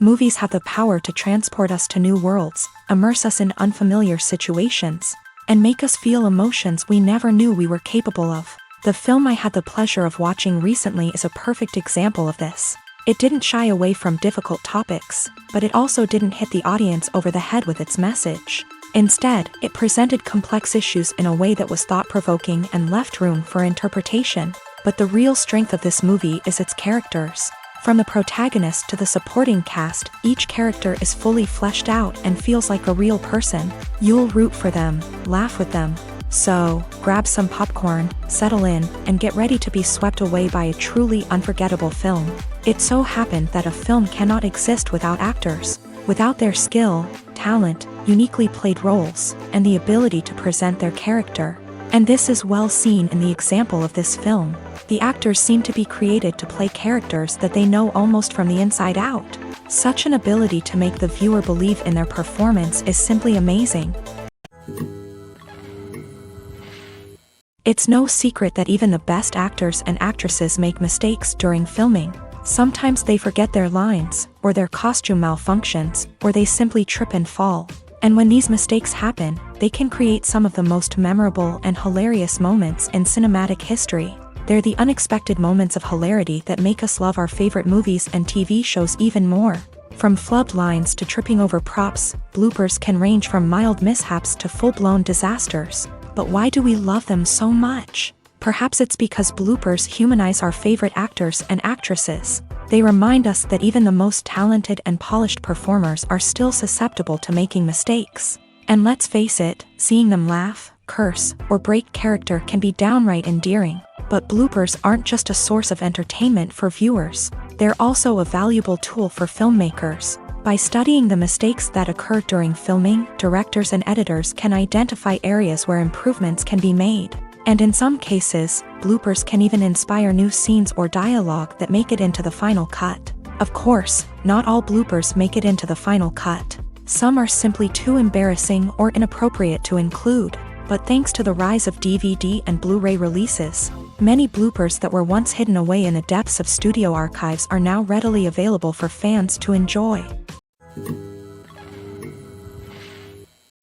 Movies have the power to transport us to new worlds, immerse us in unfamiliar situations, and make us feel emotions we never knew we were capable of. The film I had the pleasure of watching recently is a perfect example of this. It didn't shy away from difficult topics, but it also didn't hit the audience over the head with its message. Instead, it presented complex issues in a way that was thought-provoking and left room for interpretation. But the real strength of this movie is its characters. From the protagonist to the supporting cast, each character is fully fleshed out and feels like a real person. You'll root for them, laugh with them. So, grab some popcorn, settle in, and get ready to be swept away by a truly unforgettable film. It so happened that a film cannot exist without actors. Without their skill, talent, uniquely played roles, and the ability to present their character. And this is well seen in the example of this film. The actors seem to be created to play characters that they know almost from the inside out. Such an ability to make the viewer believe in their performance is simply amazing. It's no secret that even the best actors and actresses make mistakes during filming. Sometimes they forget their lines, or their costume malfunctions, or they simply trip and fall. And when these mistakes happen, they can create some of the most memorable and hilarious moments in cinematic history. They're the unexpected moments of hilarity that make us love our favorite movies and TV shows even more. From flubbed lines to tripping over props, bloopers can range from mild mishaps to full-blown disasters. But why do we love them so much? Perhaps it's because bloopers humanize our favorite actors and actresses. They remind us that even the most talented and polished performers are still susceptible to making mistakes. And let's face it, seeing them laugh, curse, or break character can be downright endearing. But bloopers aren't just a source of entertainment for viewers. They're also a valuable tool for filmmakers. By studying the mistakes that occur during filming, directors and editors can identify areas where improvements can be made. And in some cases, bloopers can even inspire new scenes or dialogue that make it into the final cut. Of course, not all bloopers make it into the final cut. Some are simply too embarrassing or inappropriate to include. But thanks to the rise of DVD and Blu-ray releases, many bloopers that were once hidden away in the depths of studio archives are now readily available for fans to enjoy.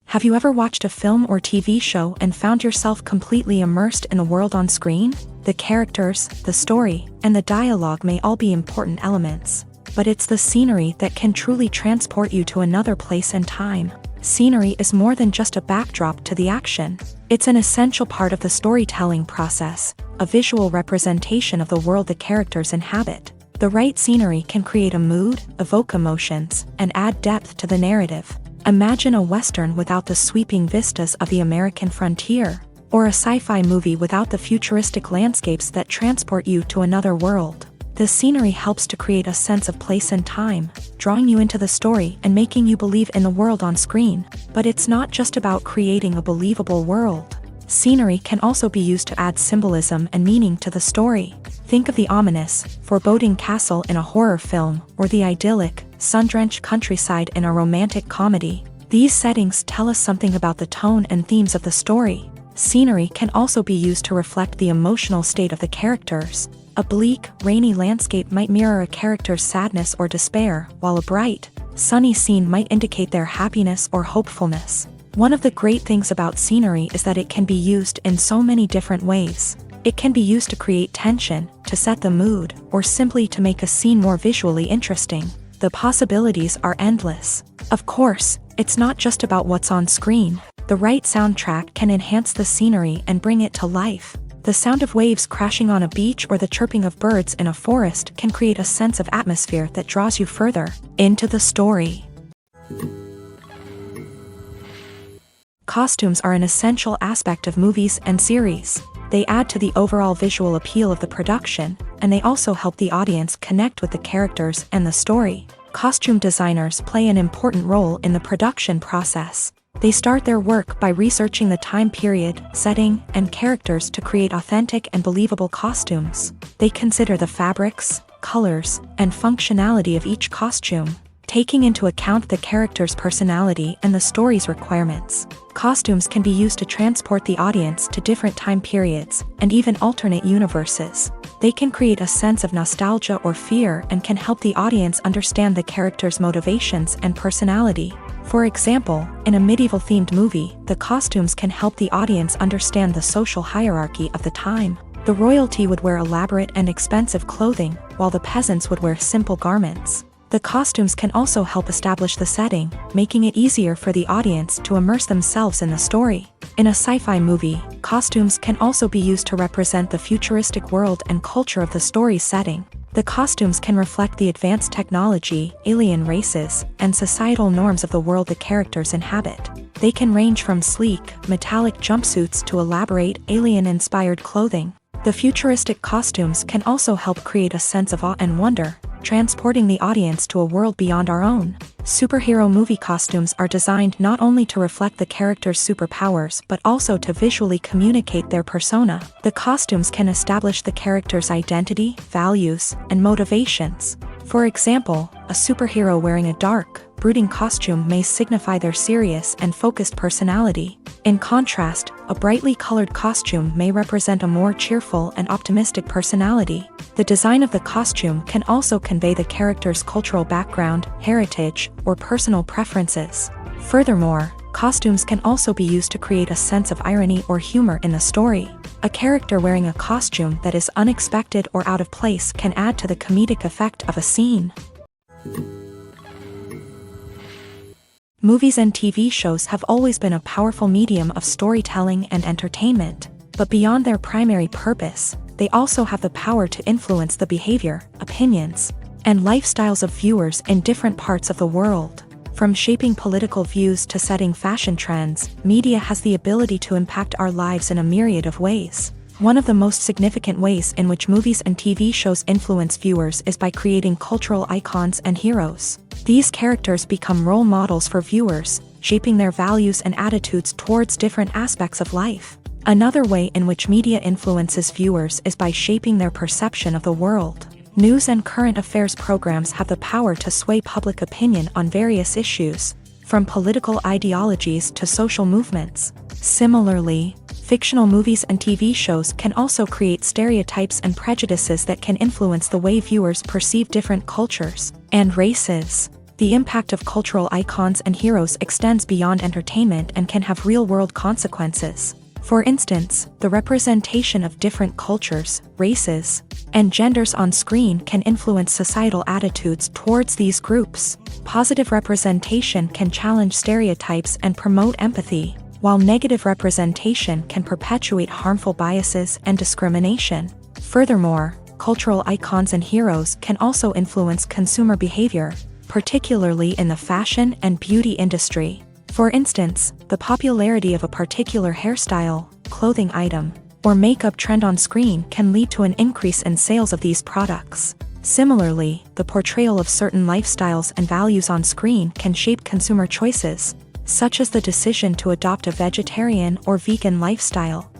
Have you ever watched a film or TV show and found yourself completely immersed in the world on screen? The characters, the story, and the dialogue may all be important elements, but it's the scenery that can truly transport you to another place and time. Scenery is more than just a backdrop to the action. It's an essential part of the storytelling process, a visual representation of the world the characters inhabit. The right scenery can create a mood, evoke emotions, and add depth to the narrative. Imagine a Western without the sweeping vistas of the American frontier, or a sci-fi movie without the futuristic landscapes that transport you to another world. The scenery helps to create a sense of place and time, drawing you into the story and making you believe in the world on screen. But it's not just about creating a believable world. Scenery can also be used to add symbolism and meaning to the story. Think of the ominous, foreboding castle in a horror film, or the idyllic, sun-drenched countryside in a romantic comedy. These settings tell us something about the tone and themes of the story. Scenery can also be used to reflect the emotional state of the characters. A bleak, rainy landscape might mirror a character's sadness or despair, while a bright, sunny scene might indicate their happiness or hopefulness. One of the great things about scenery is that it can be used in so many different ways. It can be used to create tension, to set the mood, or simply to make a scene more visually interesting. The possibilities are endless. Of course, it's not just about what's on screen. The right soundtrack can enhance the scenery and bring it to life. The sound of waves crashing on a beach or the chirping of birds in a forest can create a sense of atmosphere that draws you further into the story. Costumes are an essential aspect of movies and series. They add to the overall visual appeal of the production, and they also help the audience connect with the characters and the story. Costume designers play an important role in the production process. They start their work by researching the time period, setting, and characters to create authentic and believable costumes. They consider the fabrics, colors, and functionality of each costume, taking into account the character's personality and the story's requirements. Costumes can be used to transport the audience to different time periods and even alternate universes. They can create a sense of nostalgia or fear and can help the audience understand the character's motivations and personality. For example, in a medieval-themed movie, the costumes can help the audience understand the social hierarchy of the time. The royalty would wear elaborate and expensive clothing, while the peasants would wear simple garments. The costumes can also help establish the setting, making it easier for the audience to immerse themselves in the story. In a sci-fi movie, costumes can also be used to represent the futuristic world and culture of the story's setting. The costumes can reflect the advanced technology, alien races, and societal norms of the world the characters inhabit. They can range from sleek, metallic jumpsuits to elaborate, alien-inspired clothing. The futuristic costumes can also help create a sense of awe and wonder, transporting the audience to a world beyond our own. Superhero movie costumes are designed not only to reflect the character's superpowers but also to visually communicate their persona. The costumes can establish the character's identity, values, and motivations. For example, a superhero wearing a dark, brooding costume may signify their serious and focused personality. In contrast, a brightly colored costume may represent a more cheerful and optimistic personality. The design of the costume can also convey the character's cultural background, heritage, or personal preferences. Furthermore, costumes can also be used to create a sense of irony or humor in the story. A character wearing a costume that is unexpected or out of place can add to the comedic effect of a scene. Movies and TV shows have always been a powerful medium of storytelling and entertainment, but beyond their primary purpose, they also have the power to influence the behavior, opinions, and lifestyles of viewers in different parts of the world. From shaping political views to setting fashion trends, media has the ability to impact our lives in a myriad of ways. One of the most significant ways in which movies and TV shows influence viewers is by creating cultural icons and heroes. These characters become role models for viewers, shaping their values and attitudes towards different aspects of life. Another way in which media influences viewers is by shaping their perception of the world. News and current affairs programs have the power to sway public opinion on various issues, from political ideologies to social movements. Similarly, fictional movies and TV shows can also create stereotypes and prejudices that can influence the way viewers perceive different cultures and races. The impact of cultural icons and heroes extends beyond entertainment and can have real-world consequences. For instance, the representation of different cultures, races, and genders on screen can influence societal attitudes towards these groups. Positive representation can challenge stereotypes and promote empathy, while negative representation can perpetuate harmful biases and discrimination. Furthermore, cultural icons and heroes can also influence consumer behavior, particularly in the fashion and beauty industry. For instance, the popularity of a particular hairstyle, clothing item, or makeup trend on screen can lead to an increase in sales of these products. Similarly, the portrayal of certain lifestyles and values on screen can shape consumer choices, such as the decision to adopt a vegetarian or vegan lifestyle.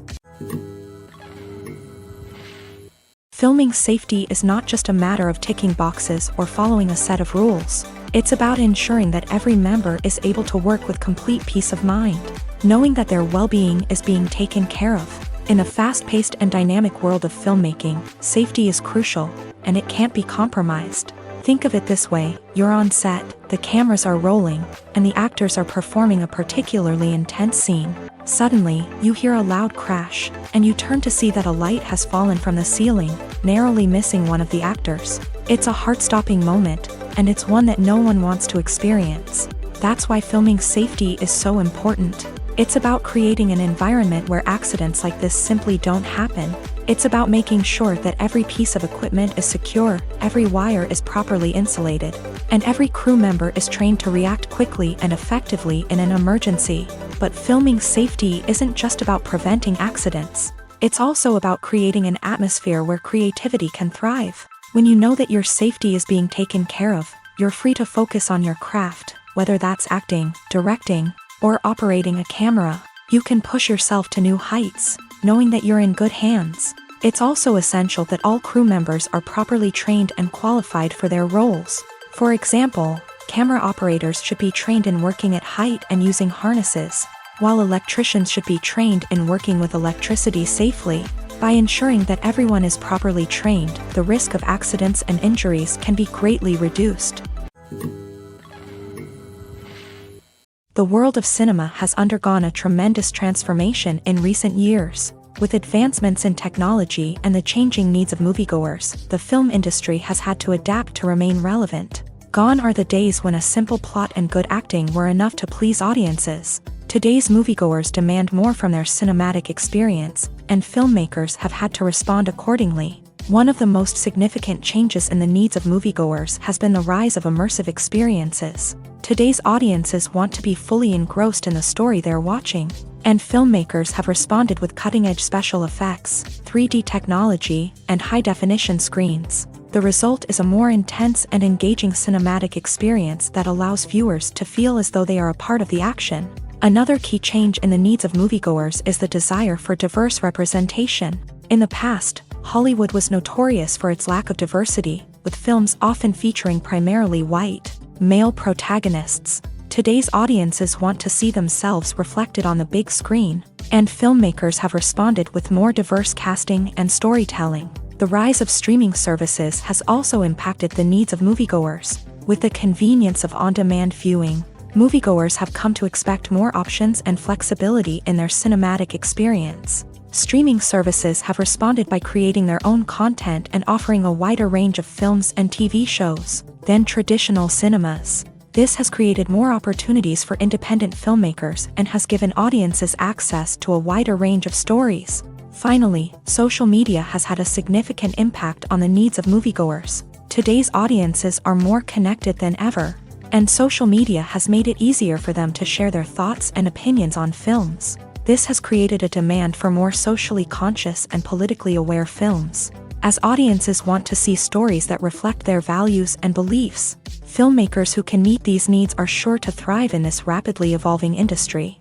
Filming safety is not just a matter of ticking boxes or following a set of rules. It's about ensuring that every member is able to work with complete peace of mind, knowing that their well-being is being taken care of. In a fast-paced and dynamic world of filmmaking, safety is crucial, and it can't be compromised. Think of it this way: you're on set, the cameras are rolling, and the actors are performing a particularly intense scene. Suddenly, you hear a loud crash, and you turn to see that a light has fallen from the ceiling, narrowly missing one of the actors. It's a heart-stopping moment, and it's one that no one wants to experience. That's why filming safety is so important. It's about creating an environment where accidents like this simply don't happen. It's about making sure that every piece of equipment is secure, every wire is properly insulated, and every crew member is trained to react quickly and effectively in an emergency. But filming safety isn't just about preventing accidents. It's also about creating an atmosphere where creativity can thrive. When you know that your safety is being taken care of, you're free to focus on your craft, whether that's acting, directing, or operating a camera. You can push yourself to new heights, knowing that you're in good hands. It's also essential that all crew members are properly trained and qualified for their roles. For example, Camera operators should be trained in working at height and using harnesses, while electricians should be trained in working with electricity safely. By ensuring that everyone is properly trained, the risk of accidents and injuries can be greatly reduced. The world of cinema has undergone a tremendous transformation in recent years. With advancements in technology and the changing needs of moviegoers, the film industry has had to adapt to remain relevant. Gone are the days when a simple plot and good acting were enough to please audiences. Today's moviegoers demand more from their cinematic experience, and filmmakers have had to respond accordingly. One of the most significant changes in the needs of moviegoers has been the rise of immersive experiences. Today's audiences want to be fully engrossed in the story they're watching, and filmmakers have responded with cutting-edge special effects, 3D technology, and high-definition screens. The result is a more intense and engaging cinematic experience that allows viewers to feel as though they are a part of the action. Another key change in the needs of moviegoers is the desire for diverse representation. In the past, Hollywood was notorious for its lack of diversity, with films often featuring primarily white, male protagonists. Today's audiences want to see themselves reflected on the big screen, and filmmakers have responded with more diverse casting and storytelling. The rise of streaming services has also impacted the needs of moviegoers. With the convenience of on-demand viewing, moviegoers have come to expect more options and flexibility in their cinematic experience. Streaming services have responded by creating their own content and offering a wider range of films and TV shows than traditional cinemas. This has created more opportunities for independent filmmakers and has given audiences access to a wider range of stories. Finally, social media has had a significant impact on the needs of moviegoers. Today's audiences are more connected than ever, and social media has made it easier for them to share their thoughts and opinions on films. This has created a demand for more socially conscious and politically aware films. As audiences want to see stories that reflect their values and beliefs, filmmakers who can meet these needs are sure to thrive in this rapidly evolving industry.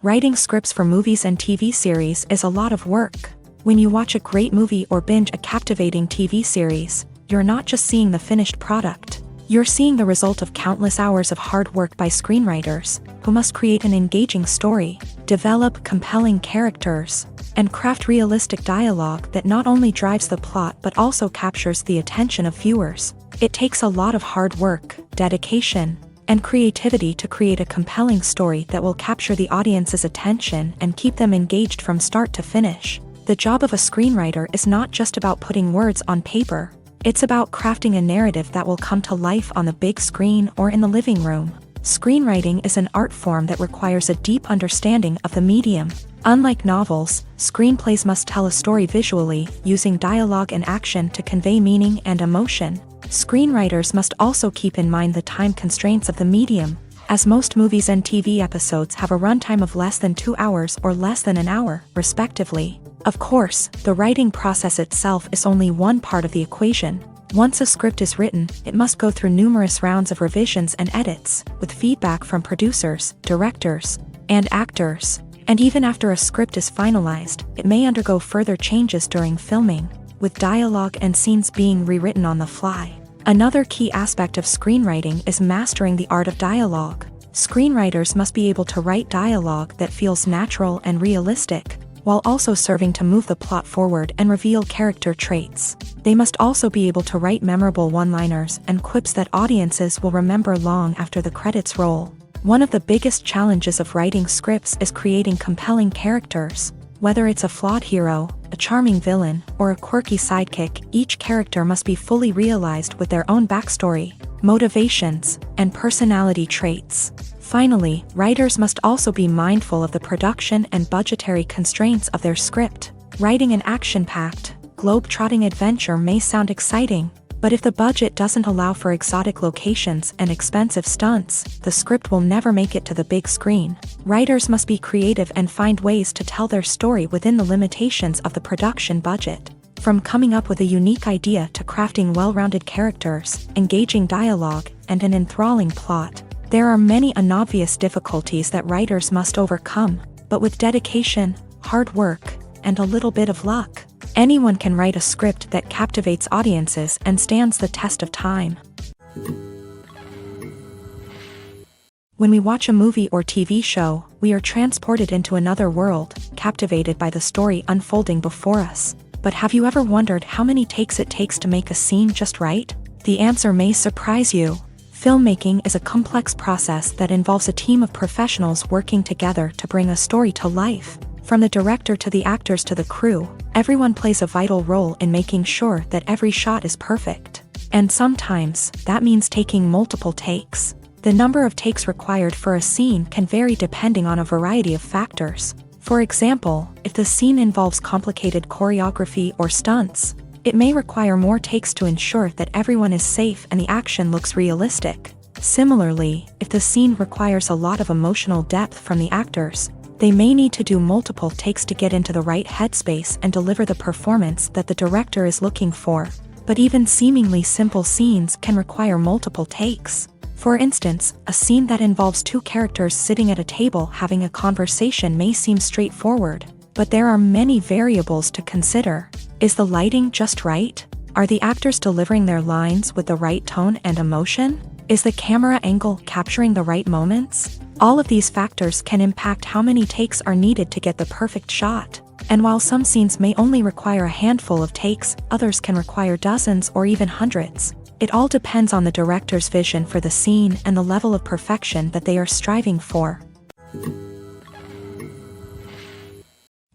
Writing scripts for movies and TV series is a lot of work. When you watch a great movie or binge a captivating TV series, you're not just seeing the finished product. You're seeing the result of countless hours of hard work by screenwriters, who must create an engaging story, develop compelling characters, and craft realistic dialogue that not only drives the plot but also captures the attention of viewers. It takes a lot of hard work, dedication, and creativity to create a compelling story that will capture the audience's attention and keep them engaged from start to finish. The job of a screenwriter is not just about putting words on paper. It's about crafting a narrative that will come to life on the big screen or in the living room. Screenwriting is an art form that requires a deep understanding of the medium. Unlike novels, screenplays must tell a story visually, using dialogue and action to convey meaning and emotion. Screenwriters must also keep in mind the time constraints of the medium, as most movies and TV episodes have a runtime of less than 2 hours or less than an hour, respectively. Of course, the writing process itself is only one part of the equation. Once a script is written, it must go through numerous rounds of revisions and edits, with feedback from producers, directors, and actors. And even after a script is finalized, it may undergo further changes during filming, with dialogue and scenes being rewritten on the fly. Another key aspect of screenwriting is mastering the art of dialogue. Screenwriters must be able to write dialogue that feels natural and realistic, while also serving to move the plot forward and reveal character traits. They must also be able to write memorable one-liners and quips that audiences will remember long after the credits roll. One of the biggest challenges of writing scripts is creating compelling characters. Whether it's a flawed hero, a charming villain, or a quirky sidekick, each character must be fully realized with their own backstory, motivations, and personality traits. Finally, writers must also be mindful of the production and budgetary constraints of their script. Writing an action-packed, globe-trotting adventure may sound exciting, but if the budget doesn't allow for exotic locations and expensive stunts, the script will never make it to the big screen. Writers must be creative and find ways to tell their story within the limitations of the production budget. From coming up with a unique idea to crafting well-rounded characters, engaging dialogue, and an enthralling plot, there are many unobvious difficulties that writers must overcome, but with dedication, hard work, and a little bit of luck, Anyone can write a script that captivates audiences and stands the test of time. When we watch a movie or TV show, we are transported into another world, captivated by the story unfolding before us. But have you ever wondered how many takes it takes to make a scene just right? The answer may surprise you. Filmmaking is a complex process that involves a team of professionals working together to bring a story to life. From the director to the actors to the crew, everyone plays a vital role in making sure that every shot is perfect. And sometimes, that means taking multiple takes. The number of takes required for a scene can vary depending on a variety of factors. For example, if the scene involves complicated choreography or stunts, it may require more takes to ensure that everyone is safe and the action looks realistic. Similarly, if the scene requires a lot of emotional depth from the actors, they may need to do multiple takes to get into the right headspace and deliver the performance that the director is looking for. But even seemingly simple scenes can require multiple takes. For instance, a scene that involves two characters sitting at a table having a conversation may seem straightforward, but there are many variables to consider. Is the lighting just right? Are the actors delivering their lines with the right tone and emotion? Is the camera angle capturing the right moments? All of these factors can impact how many takes are needed to get the perfect shot. And while some scenes may only require a handful of takes, others can require dozens or even hundreds. It all depends on the director's vision for the scene and the level of perfection that they are striving for.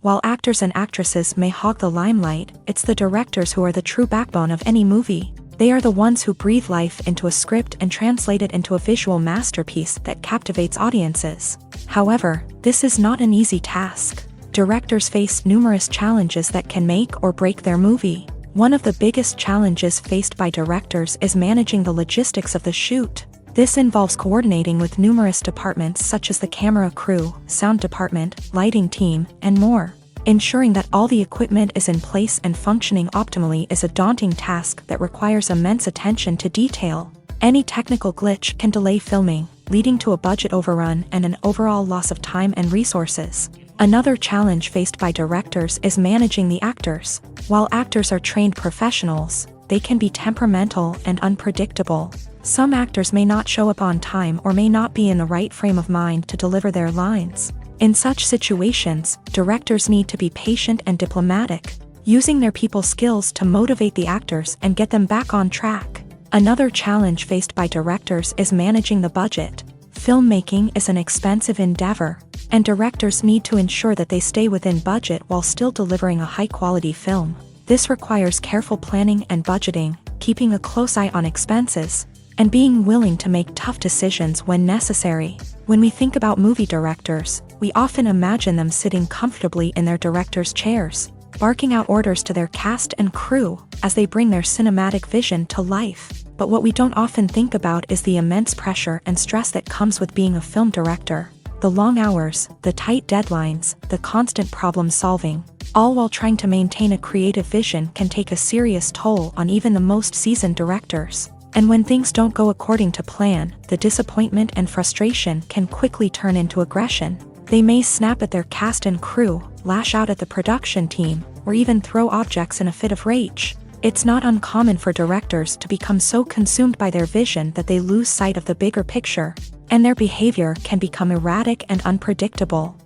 While actors and actresses may hog the limelight, it's the directors who are the true backbone of any movie. They are the ones who breathe life into a script and translate it into a visual masterpiece that captivates audiences. However, this is not an easy task. Directors face numerous challenges that can make or break their movie. One of the biggest challenges faced by directors is managing the logistics of the shoot. This involves coordinating with numerous departments such as the camera crew, sound department, lighting team, and more. Ensuring that all the equipment is in place and functioning optimally is a daunting task that requires immense attention to detail. Any technical glitch can delay filming, leading to a budget overrun and an overall loss of time and resources. Another challenge faced by directors is managing the actors. While actors are trained professionals, they can be temperamental and unpredictable. Some actors may not show up on time or may not be in the right frame of mind to deliver their lines. In such situations, directors need to be patient and diplomatic, using their people skills to motivate the actors and get them back on track. Another challenge faced by directors is managing the budget. Filmmaking is an expensive endeavor, and directors need to ensure that they stay within budget while still delivering a high-quality film. This requires careful planning and budgeting, keeping a close eye on expenses, and being willing to make tough decisions when necessary. When we think about movie directors, we often imagine them sitting comfortably in their director's chairs, barking out orders to their cast and crew as they bring their cinematic vision to life. But what we don't often think about is the immense pressure and stress that comes with being a film director. The long hours, the tight deadlines, the constant problem solving, all while trying to maintain a creative vision can take a serious toll on even the most seasoned directors. And when things don't go according to plan, the disappointment and frustration can quickly turn into aggression. They may snap at their cast and crew, lash out at the production team, or even throw objects in a fit of rage. It's not uncommon for directors to become so consumed by their vision that they lose sight of the bigger picture, and their behavior can become erratic and unpredictable.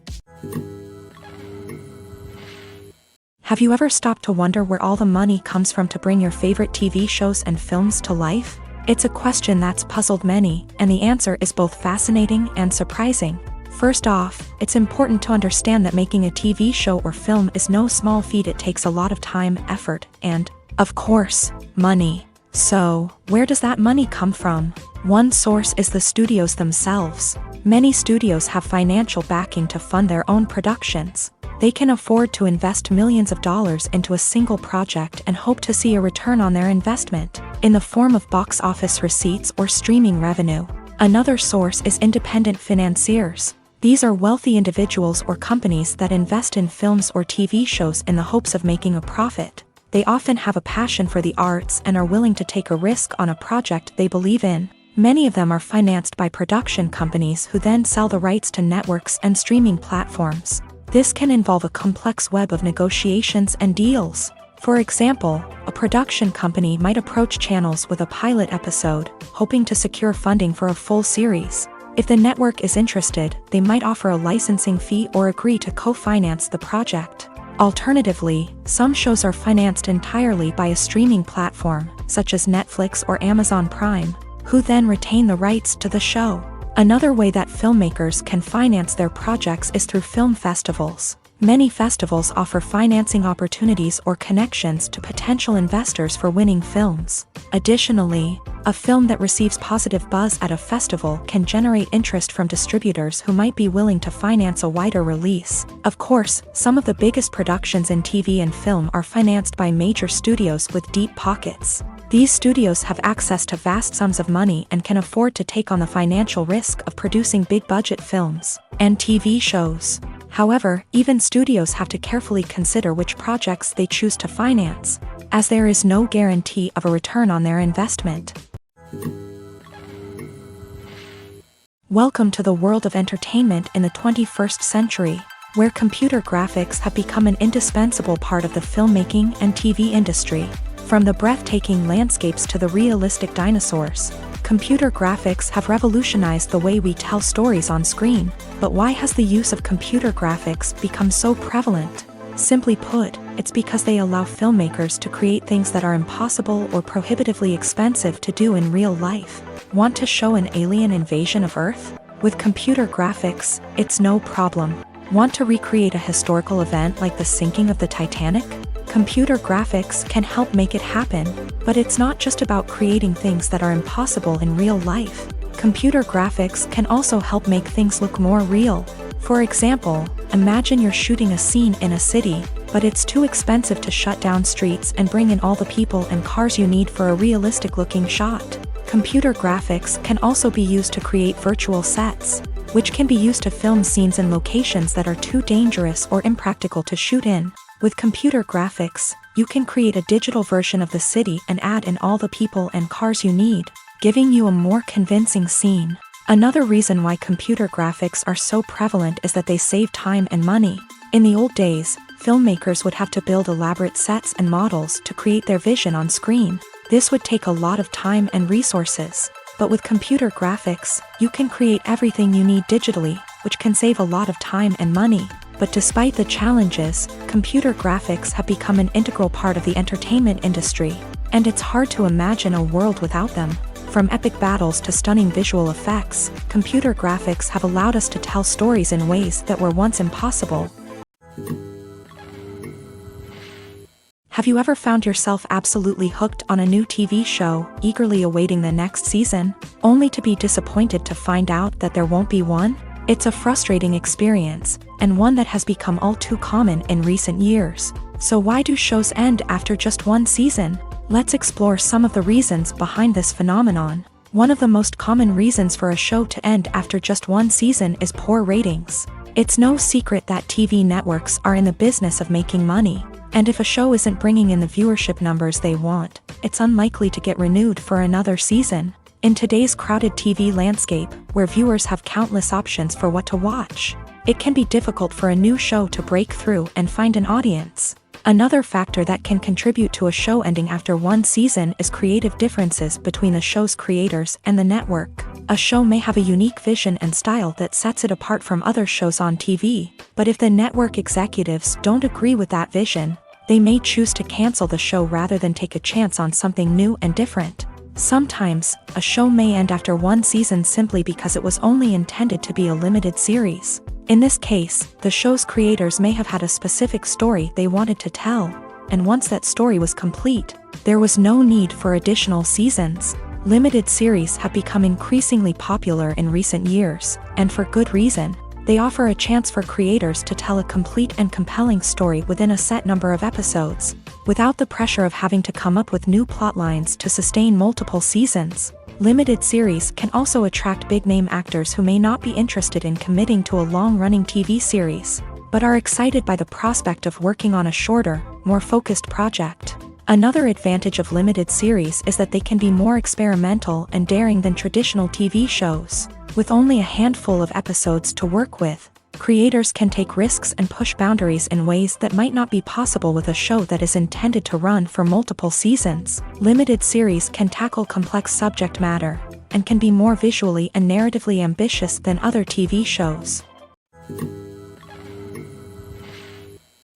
Have you ever stopped to wonder where all the money comes from to bring your favorite TV shows and films to life? It's a question that's puzzled many, and the answer is both fascinating and surprising. First off, it's important to understand that making a TV show or film is no small feat. It takes a lot of time, effort, and, of course, money. So, where does that money come from? One source is the studios themselves. Many studios have financial backing to fund their own productions. They can afford to invest millions of dollars into a single project and hope to see a return on their investment, in the form of box office receipts or streaming revenue. Another source is independent financiers. These are wealthy individuals or companies that invest in films or TV shows in the hopes of making a profit. They often have a passion for the arts and are willing to take a risk on a project they believe in. Many of them are financed by production companies who then sell the rights to networks and streaming platforms. This can involve a complex web of negotiations and deals. For example, a production company might approach channels with a pilot episode, hoping to secure funding for a full series. If the network is interested, they might offer a licensing fee or agree to co-finance the project. Alternatively, some shows are financed entirely by a streaming platform, such as Netflix or Amazon Prime, who then retain the rights to the show. Another way that filmmakers can finance their projects is through film festivals. Many festivals offer financing opportunities or connections to potential investors for winning films. Additionally, a film that receives positive buzz at a festival can generate interest from distributors who might be willing to finance a wider release. Of course, some of the biggest productions in TV and film are financed by major studios with deep pockets. These studios have access to vast sums of money and can afford to take on the financial risk of producing big-budget films and TV shows. However, even studios have to carefully consider which projects they choose to finance, as there is no guarantee of a return on their investment. Welcome to the world of entertainment in the 21st century, where computer graphics have become an indispensable part of the filmmaking and TV industry. From the breathtaking landscapes to the realistic dinosaurs, computer graphics have revolutionized the way we tell stories on screen. But why has the use of computer graphics become so prevalent? Simply put, it's because they allow filmmakers to create things that are impossible or prohibitively expensive to do in real life. Want to show an alien invasion of Earth? With computer graphics, it's no problem. Want to recreate a historical event like the sinking of the Titanic? Computer graphics can help make it happen, but it's not just about creating things that are impossible in real life. Computer graphics can also help make things look more real. For example, imagine you're shooting a scene in a city, but it's too expensive to shut down streets and bring in all the people and cars you need for a realistic-looking shot. Computer graphics can also be used to create virtual sets, which can be used to film scenes in locations that are too dangerous or impractical to shoot in. With computer graphics, you can create a digital version of the city and add in all the people and cars you need, giving you a more convincing scene. Another reason why computer graphics are so prevalent is that they save time and money. In the old days, filmmakers would have to build elaborate sets and models to create their vision on screen. This would take a lot of time and resources. But with computer graphics, you can create everything you need digitally, which can save a lot of time and money. But despite the challenges, computer graphics have become an integral part of the entertainment industry, and it's hard to imagine a world without them. From epic battles to stunning visual effects, computer graphics have allowed us to tell stories in ways that were once impossible. Have you ever found yourself absolutely hooked on a new TV show, eagerly awaiting the next season, only to be disappointed to find out that there won't be one? It's a frustrating experience, and one that has become all too common in recent years. So why do shows end after just one season? Let's explore some of the reasons behind this phenomenon. One of the most common reasons for a show to end after just one season is poor ratings. It's no secret that TV networks are in the business of making money, and if a show isn't bringing in the viewership numbers they want, it's unlikely to get renewed for another season. In today's crowded TV landscape, where viewers have countless options for what to watch, it can be difficult for a new show to break through and find an audience. Another factor that can contribute to a show ending after one season is creative differences between the show's creators and the network. A show may have a unique vision and style that sets it apart from other shows on TV, but if the network executives don't agree with that vision, they may choose to cancel the show rather than take a chance on something new and different. Sometimes, a show may end after one season simply because it was only intended to be a limited series. In this case, the show's creators may have had a specific story they wanted to tell, and once that story was complete, there was no need for additional seasons. Limited series have become increasingly popular in recent years, and for good reason. They offer a chance for creators to tell a complete and compelling story within a set number of episodes, without the pressure of having to come up with new plotlines to sustain multiple seasons. Limited series can also attract big-name actors who may not be interested in committing to a long-running TV series, but are excited by the prospect of working on a shorter, more focused project. Another advantage of limited series is that they can be more experimental and daring than traditional TV shows. With only a handful of episodes to work with, Creators can take risks and push boundaries in ways that might not be possible with a show that is intended to run for multiple seasons. Limited series can tackle complex subject matter and can be more visually and narratively ambitious than other TV shows.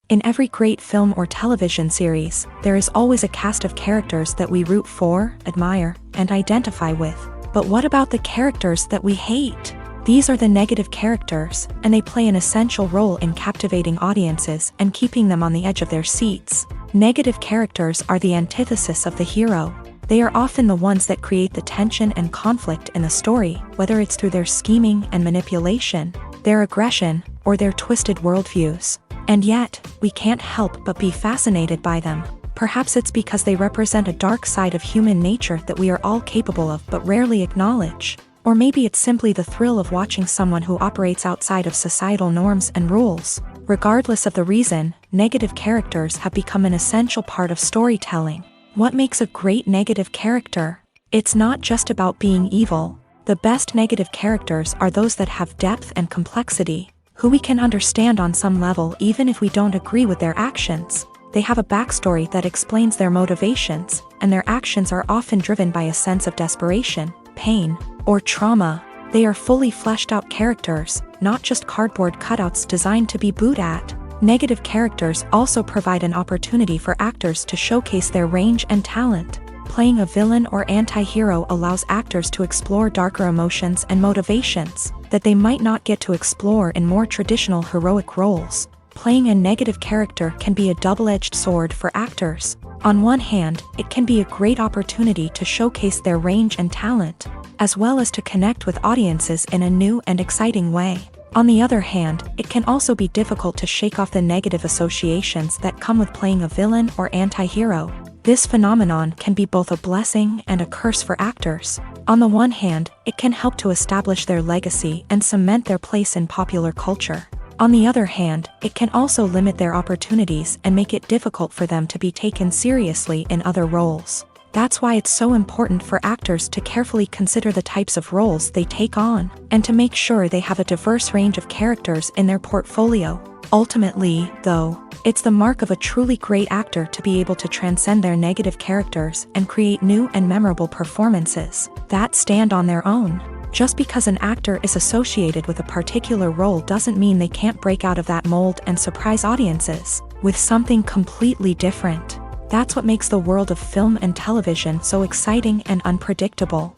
In every great film or television series, there is always a cast of characters that we root for, admire, and identify with. But what about the characters that we hate? These are the negative characters, and they play an essential role in captivating audiences and keeping them on the edge of their seats. Negative characters are the antithesis of the hero. They are often the ones that create the tension and conflict in the story, whether it's through their scheming and manipulation, their aggression, or their twisted worldviews. And yet, we can't help but be fascinated by them. Perhaps it's because they represent a dark side of human nature that we are all capable of but rarely acknowledge. Or maybe it's simply the thrill of watching someone who operates outside of societal norms and rules. Regardless of the reason, negative characters have become an essential part of storytelling. What makes a great negative character? It's not just about being evil. The best negative characters are those that have depth and complexity, who we can understand on some level even if we don't agree with their actions. They have a backstory that explains their motivations, and their actions are often driven by a sense of desperation, pain, or trauma. They are fully fleshed out characters, not just cardboard cutouts designed to be booed at. Negative characters also provide an opportunity for actors to showcase their range and talent. Playing a villain or anti-hero allows actors to explore darker emotions and motivations that they might not get to explore in more traditional heroic roles. Playing a negative character can be a double-edged sword for actors. On one hand, it can be a great opportunity to showcase their range and talent, as well as to connect with audiences in a new and exciting way. On the other hand, it can also be difficult to shake off the negative associations that come with playing a villain or anti-hero. This phenomenon can be both a blessing and a curse for actors. On the one hand, it can help to establish their legacy and cement their place in popular culture. On the other hand, it can also limit their opportunities and make it difficult for them to be taken seriously in other roles. That's why it's so important for actors to carefully consider the types of roles they take on, and to make sure they have a diverse range of characters in their portfolio. Ultimately, though, it's the mark of a truly great actor to be able to transcend their negative characters and create new and memorable performances that stand on their own. Just because an actor is associated with a particular role doesn't mean they can't break out of that mold and surprise audiences with something completely different. That's what makes the world of film and television so exciting and unpredictable.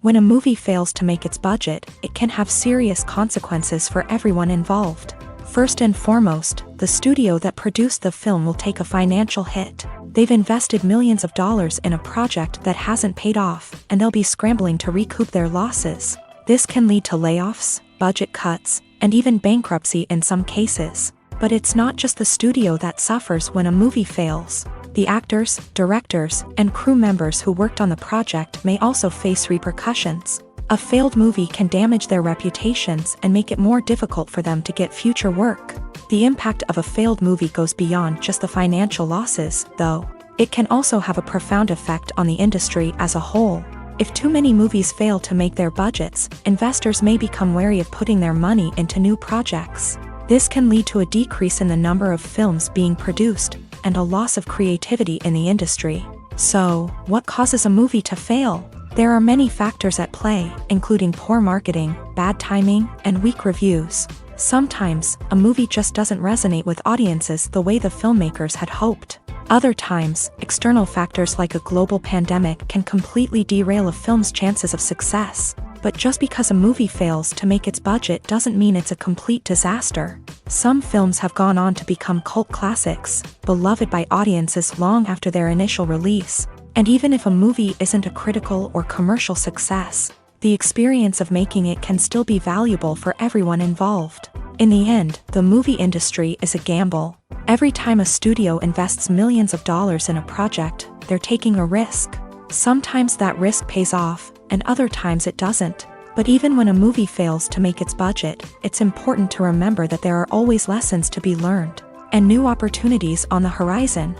When a movie fails to make its budget, it can have serious consequences for everyone involved. First and foremost, the studio that produced the film will take a financial hit. They've invested millions of dollars in a project that hasn't paid off, and they'll be scrambling to recoup their losses. This can lead to layoffs, budget cuts, and even bankruptcy in some cases. But it's not just the studio that suffers when a movie fails. The actors, directors, and crew members who worked on the project may also face repercussions. A failed movie can damage their reputations and make it more difficult for them to get future work. The impact of a failed movie goes beyond just the financial losses, though. It can also have a profound effect on the industry as a whole. If too many movies fail to make their budgets, investors may become wary of putting their money into new projects. This can lead to a decrease in the number of films being produced, and a loss of creativity in the industry. So, what causes a movie to fail? There are many factors at play, including poor marketing, bad timing, and weak reviews. Sometimes, a movie just doesn't resonate with audiences the way the filmmakers had hoped. Other times, external factors like a global pandemic can completely derail a film's chances of success. But just because a movie fails to make its budget doesn't mean it's a complete disaster. Some films have gone on to become cult classics, beloved by audiences long after their initial release. And even if a movie isn't a critical or commercial success, the experience of making it can still be valuable for everyone involved. In the end, the movie industry is a gamble. Every time a studio invests millions of dollars in a project, they're taking a risk. Sometimes that risk pays off, and other times it doesn't. But even when a movie fails to make its budget, it's important to remember that there are always lessons to be learned, and new opportunities on the horizon.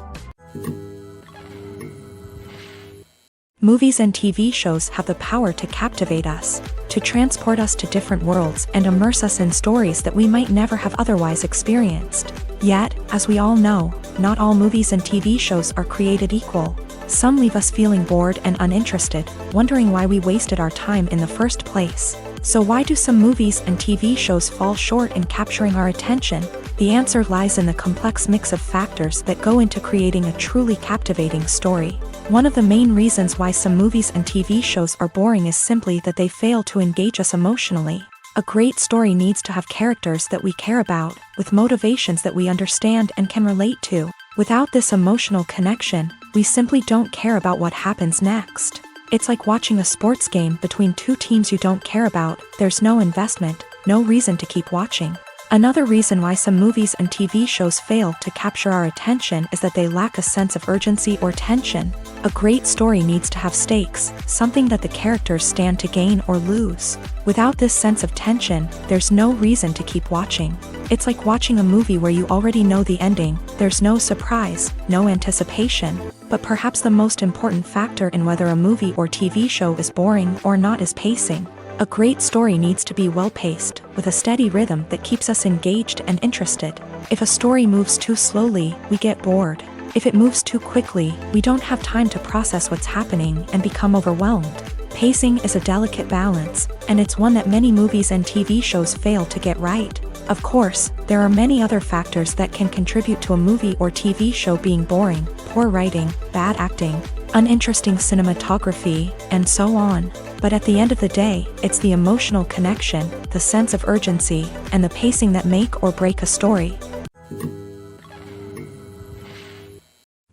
Movies and TV shows have the power to captivate us, to transport us to different worlds and immerse us in stories that we might never have otherwise experienced. Yet, as we all know, not all movies and TV shows are created equal. Some leave us feeling bored and uninterested, wondering why we wasted our time in the first place. So why do some movies and TV shows fall short in capturing our attention? The answer lies in the complex mix of factors that go into creating a truly captivating story. One of the main reasons why some movies and TV shows are boring is simply that they fail to engage us emotionally. A great story needs to have characters that we care about, with motivations that we understand and can relate to. Without this emotional connection, we simply don't care about what happens next. It's like watching a sports game between two teams you don't care about. There's no investment, no reason to keep watching. Another reason why some movies and TV shows fail to capture our attention is that they lack a sense of urgency or tension. A great story needs to have stakes, something that the characters stand to gain or lose. Without this sense of tension, there's no reason to keep watching. It's like watching a movie where you already know the ending. There's no surprise, no anticipation. But perhaps the most important factor in whether a movie or TV show is boring or not is pacing. A great story needs to be well-paced, with a steady rhythm that keeps us engaged and interested. If a story moves too slowly, we get bored. If it moves too quickly, we don't have time to process what's happening and become overwhelmed. Pacing is a delicate balance, and it's one that many movies and TV shows fail to get right. Of course, there are many other factors that can contribute to a movie or TV show being boring: poor writing, bad acting, uninteresting cinematography, and so on. But at the end of the day, it's the emotional connection, the sense of urgency, and the pacing that make or break a story.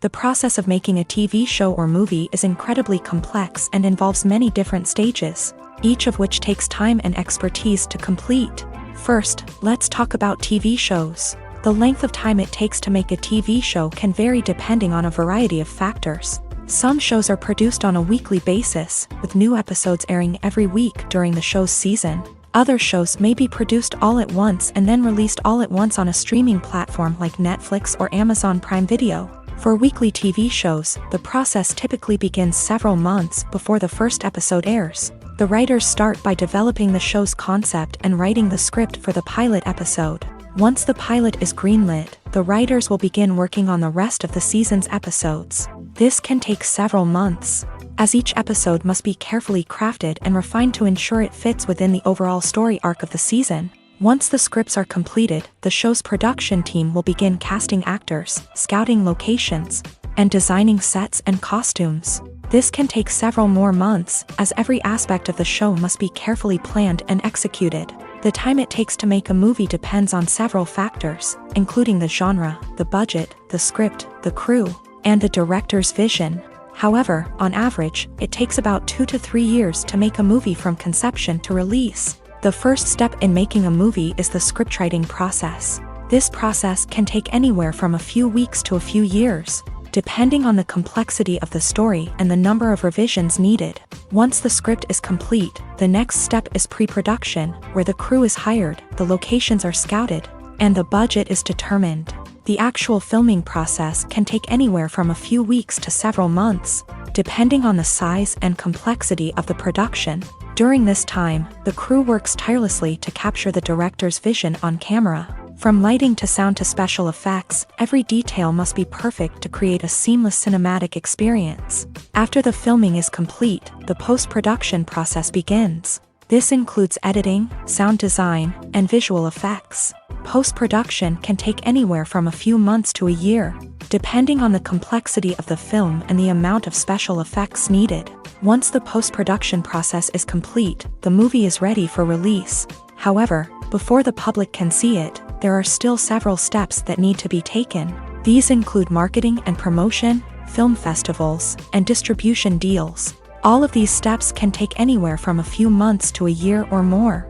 The process of making a TV show or movie is incredibly complex and involves many different stages, each of which takes time and expertise to complete. First, let's talk about TV shows. The length of time it takes to make a TV show can vary depending on a variety of factors. Some shows are produced on a weekly basis, with new episodes airing every week during the show's season. Other shows may be produced all at once and then released all at once on a streaming platform like Netflix or Amazon Prime Video. For weekly TV shows, the process typically begins several months before the first episode airs. The writers start by developing the show's concept and writing the script for the pilot episode. Once the pilot is greenlit, the writers will begin working on the rest of the season's episodes. This can take several months, as each episode must be carefully crafted and refined to ensure it fits within the overall story arc of the season. Once the scripts are completed, the show's production team will begin casting actors, scouting locations, and designing sets and costumes. This can take several more months, as every aspect of the show must be carefully planned and executed. The time it takes to make a movie depends on several factors, including the genre, the budget, the script, the crew, and the director's vision. However, on average, it takes about 2 to 3 years to make a movie from conception to release. The first step in making a movie is the scriptwriting process. This process can take anywhere from a few weeks to a few years, depending on the complexity of the story and the number of revisions needed. Once the script is complete, the next step is pre-production, where the crew is hired, the locations are scouted, and the budget is determined. The actual filming process can take anywhere from a few weeks to several months, depending on the size and complexity of the production. During this time, the crew works tirelessly to capture the director's vision on camera. From lighting to sound to special effects, every detail must be perfect to create a seamless cinematic experience. After the filming is complete, the post-production process begins. This includes editing, sound design, and visual effects. Post-production can take anywhere from a few months to a year, depending on the complexity of the film and the amount of special effects needed. Once the post-production process is complete, the movie is ready for release. However, before the public can see it, there are still several steps that need to be taken. These include marketing and promotion, film festivals, and distribution deals. All of these steps can take anywhere from a few months to a year or more.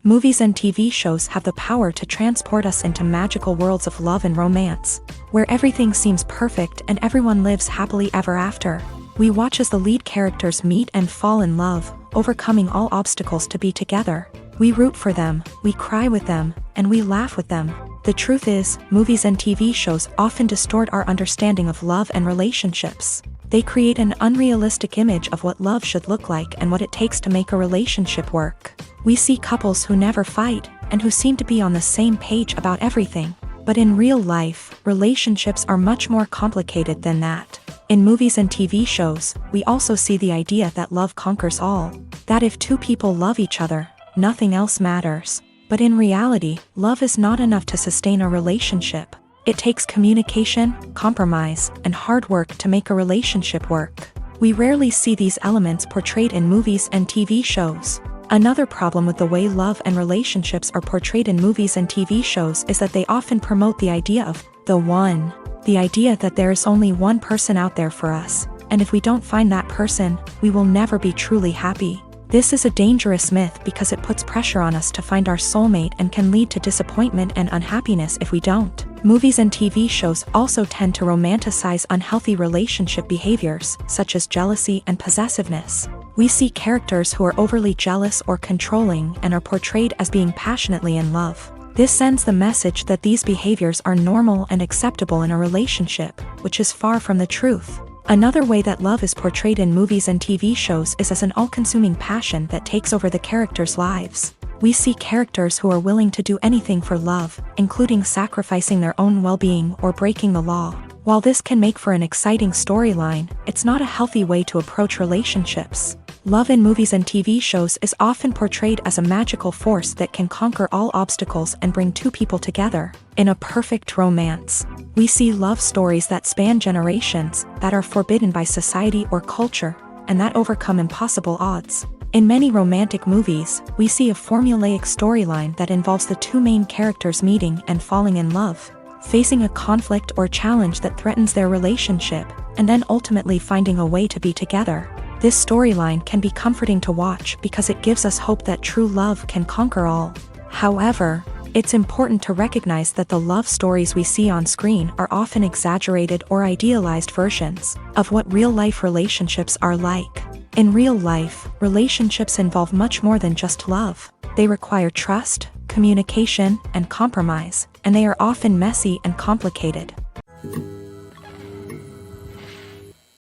Movies and TV shows have the power to transport us into magical worlds of love and romance, where everything seems perfect and everyone lives happily ever after. We watch as the lead characters meet and fall in love, overcoming all obstacles to be together. We root for them, we cry with them, and we laugh with them. The truth is, movies and TV shows often distort our understanding of love and relationships. They create an unrealistic image of what love should look like and what it takes to make a relationship work. We see couples who never fight, and who seem to be on the same page about everything. But in real life, relationships are much more complicated than that. In movies and TV shows, we also see the idea that love conquers all. That if two people love each other, nothing else matters. But in reality, love is not enough to sustain a relationship. It takes communication, compromise, and hard work to make a relationship work. We rarely see these elements portrayed in movies and TV shows. Another problem with the way love and relationships are portrayed in movies and TV shows is that they often promote the idea of the one. The idea that there is only one person out there for us, and if we don't find that person, we will never be truly happy. This is a dangerous myth because it puts pressure on us to find our soulmate and can lead to disappointment and unhappiness if we don't. Movies and TV shows also tend to romanticize unhealthy relationship behaviors, such as jealousy and possessiveness. We see characters who are overly jealous or controlling and are portrayed as being passionately in love. This sends the message that these behaviors are normal and acceptable in a relationship, which is far from the truth. Another way that love is portrayed in movies and TV shows is as an all-consuming passion that takes over the characters' lives. We see characters who are willing to do anything for love, including sacrificing their own well-being or breaking the law. While this can make for an exciting storyline, it's not a healthy way to approach relationships. Love in movies and TV shows is often portrayed as a magical force that can conquer all obstacles and bring two people together. In a perfect romance, we see love stories that span generations, that are forbidden by society or culture, and that overcome impossible odds. In many romantic movies, we see a formulaic storyline that involves the two main characters meeting and falling in love, facing a conflict or challenge that threatens their relationship, and then ultimately finding a way to be together. This storyline can be comforting to watch because it gives us hope that true love can conquer all. However, it's important to recognize that the love stories we see on screen are often exaggerated or idealized versions of what real-life relationships are like. In real life, relationships involve much more than just love. They require trust, communication, and compromise, and they are often messy and complicated.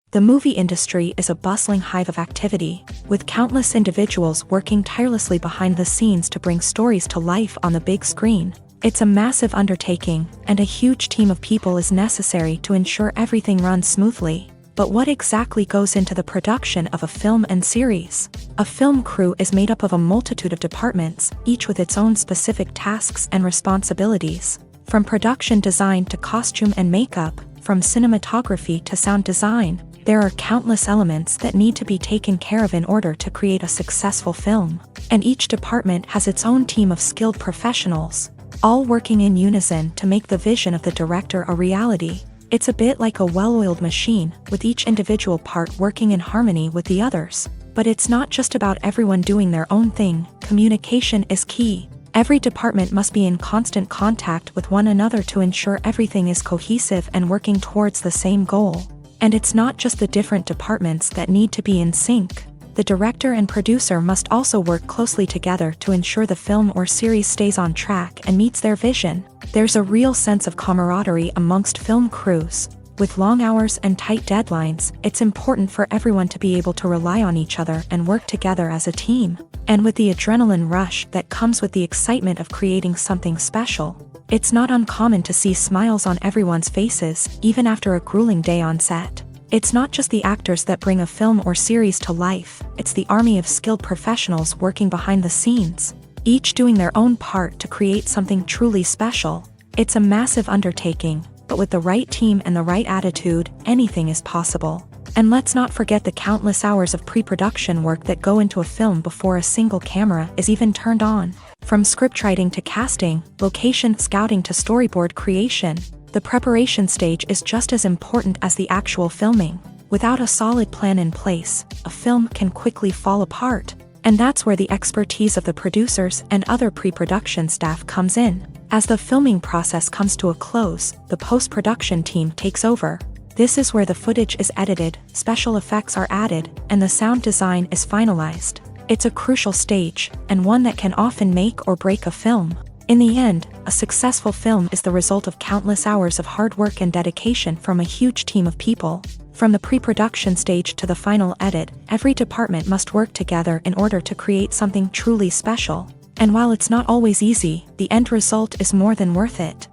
The movie industry is a bustling hive of activity, with countless individuals working tirelessly behind the scenes to bring stories to life on the big screen. It's a massive undertaking, and a huge team of people is necessary to ensure everything runs smoothly. But what exactly goes into the production of a film and series? A film crew is made up of a multitude of departments, each with its own specific tasks and responsibilities. From production design to costume and makeup, from cinematography to sound design, there are countless elements that need to be taken care of in order to create a successful film. And each department has its own team of skilled professionals, all working in unison to make the vision of the director a reality. It's a bit like a well-oiled machine, with each individual part working in harmony with the others. But it's not just about everyone doing their own thing. Communication is key. Every department must be in constant contact with one another to ensure everything is cohesive and working towards the same goal. And it's not just the different departments that need to be in sync. The director and producer must also work closely together to ensure the film or series stays on track and meets their vision. There's a real sense of camaraderie amongst film crews. With long hours and tight deadlines, it's important for everyone to be able to rely on each other and work together as a team. And with the adrenaline rush that comes with the excitement of creating something special, it's not uncommon to see smiles on everyone's faces, even after a grueling day on set. It's not just the actors that bring a film or series to life, it's the army of skilled professionals working behind the scenes, each doing their own part to create something truly special. It's a massive undertaking, but with the right team and the right attitude, anything is possible. And let's not forget the countless hours of pre-production work that go into a film before a single camera is even turned on. From scriptwriting to casting, location scouting to storyboard creation, the preparation stage is just as important as the actual filming. Without a solid plan in place, a film can quickly fall apart. And that's where the expertise of the producers and other pre-production staff comes in. As the filming process comes to a close, the post-production team takes over. This is where the footage is edited, special effects are added, and the sound design is finalized. It's a crucial stage, and one that can often make or break a film. In the end, a successful film is the result of countless hours of hard work and dedication from a huge team of people. From the pre-production stage to the final edit, every department must work together in order to create something truly special. And while it's not always easy, the end result is more than worth it.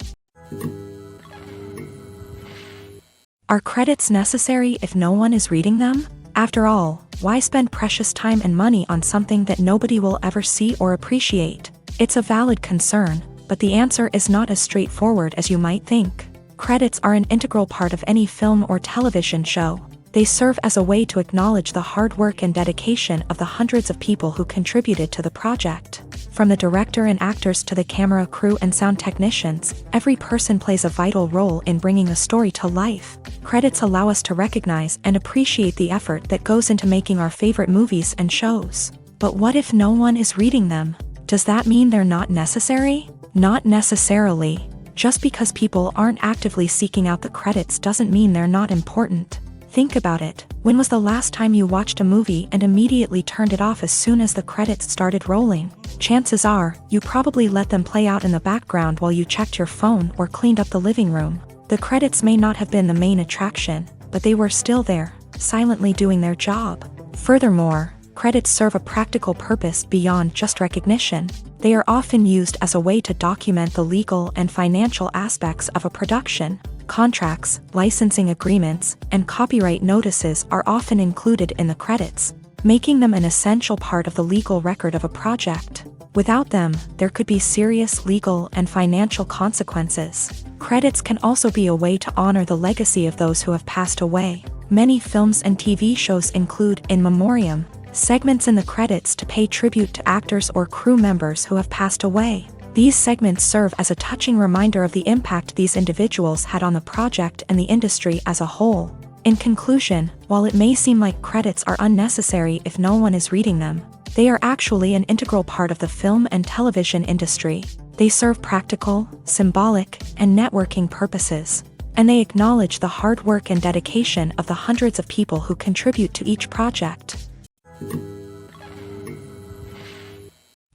Are credits necessary if no one is reading them? After all, why spend precious time and money on something that nobody will ever see or appreciate? It's a valid concern, but the answer is not as straightforward as you might think. Credits are an integral part of any film or television show. They serve as a way to acknowledge the hard work and dedication of the hundreds of people who contributed to the project. From the director and actors to the camera crew and sound technicians, every person plays a vital role in bringing a story to life. Credits allow us to recognize and appreciate the effort that goes into making our favorite movies and shows. But what if no one is reading them? Does that mean they're not necessary? Not necessarily. Just because people aren't actively seeking out the credits doesn't mean they're not important. Think about it. When was the last time you watched a movie and immediately turned it off as soon as the credits started rolling? Chances are, you probably let them play out in the background while you checked your phone or cleaned up the living room. The credits may not have been the main attraction, but they were still there, silently doing their job. Furthermore, credits serve a practical purpose beyond just recognition. They are often used as a way to document the legal and financial aspects of a production. Contracts, licensing agreements, and copyright notices are often included in the credits, making them an essential part of the legal record of a project. Without them, there could be serious legal and financial consequences. Credits can also be a way to honor the legacy of those who have passed away. Many films and TV shows include in memoriam segments in the credits to pay tribute to actors or crew members who have passed away. These segments serve as a touching reminder of the impact these individuals had on the project and the industry as a whole. In conclusion, while it may seem like credits are unnecessary if no one is reading them, they are actually an integral part of the film and television industry. They serve practical, symbolic, and networking purposes, and they acknowledge the hard work and dedication of the hundreds of people who contribute to each project.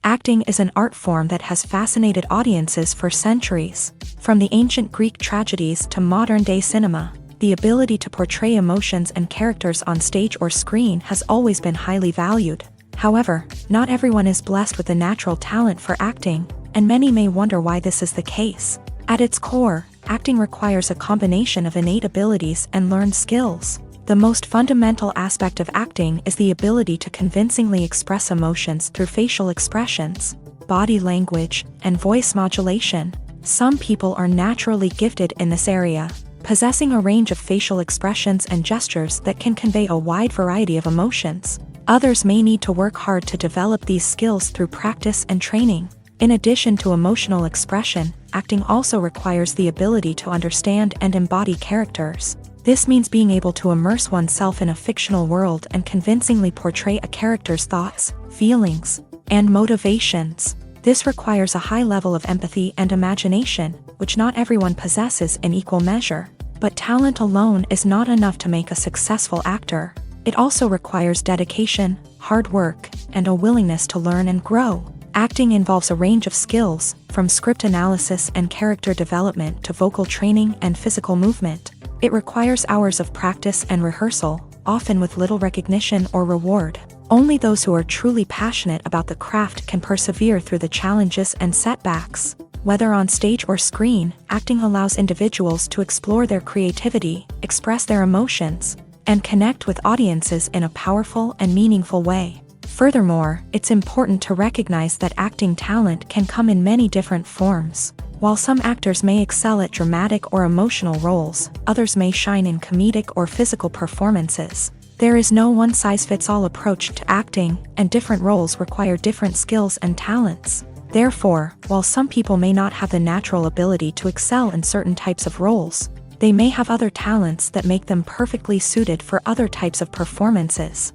Acting is an art form that has fascinated audiences for centuries. From the ancient Greek tragedies to modern-day cinema, the ability to portray emotions and characters on stage or screen has always been highly valued. However, not everyone is blessed with the natural talent for acting, and many may wonder why this is the case. At its core, acting requires a combination of innate abilities and learned skills. The most fundamental aspect of acting is the ability to convincingly express emotions through facial expressions, body language, and voice modulation. Some people are naturally gifted in this area, possessing a range of facial expressions and gestures that can convey a wide variety of emotions. Others may need to work hard to develop these skills through practice and training. In addition to emotional expression, acting also requires the ability to understand and embody characters. This means being able to immerse oneself in a fictional world and convincingly portray a character's thoughts, feelings, and motivations. This requires a high level of empathy and imagination, which not everyone possesses in equal measure. But talent alone is not enough to make a successful actor. It also requires dedication, hard work, and a willingness to learn and grow. Acting involves a range of skills, from script analysis and character development to vocal training and physical movement. It requires hours of practice and rehearsal, often with little recognition or reward. Only those who are truly passionate about the craft can persevere through the challenges and setbacks. Whether on stage or screen, acting allows individuals to explore their creativity, express their emotions, and connect with audiences in a powerful and meaningful way. Furthermore, it's important to recognize that acting talent can come in many different forms. While some actors may excel at dramatic or emotional roles, others may shine in comedic or physical performances. There is no one-size-fits-all approach to acting, and different roles require different skills and talents. Therefore, while some people may not have the natural ability to excel in certain types of roles, they may have other talents that make them perfectly suited for other types of performances.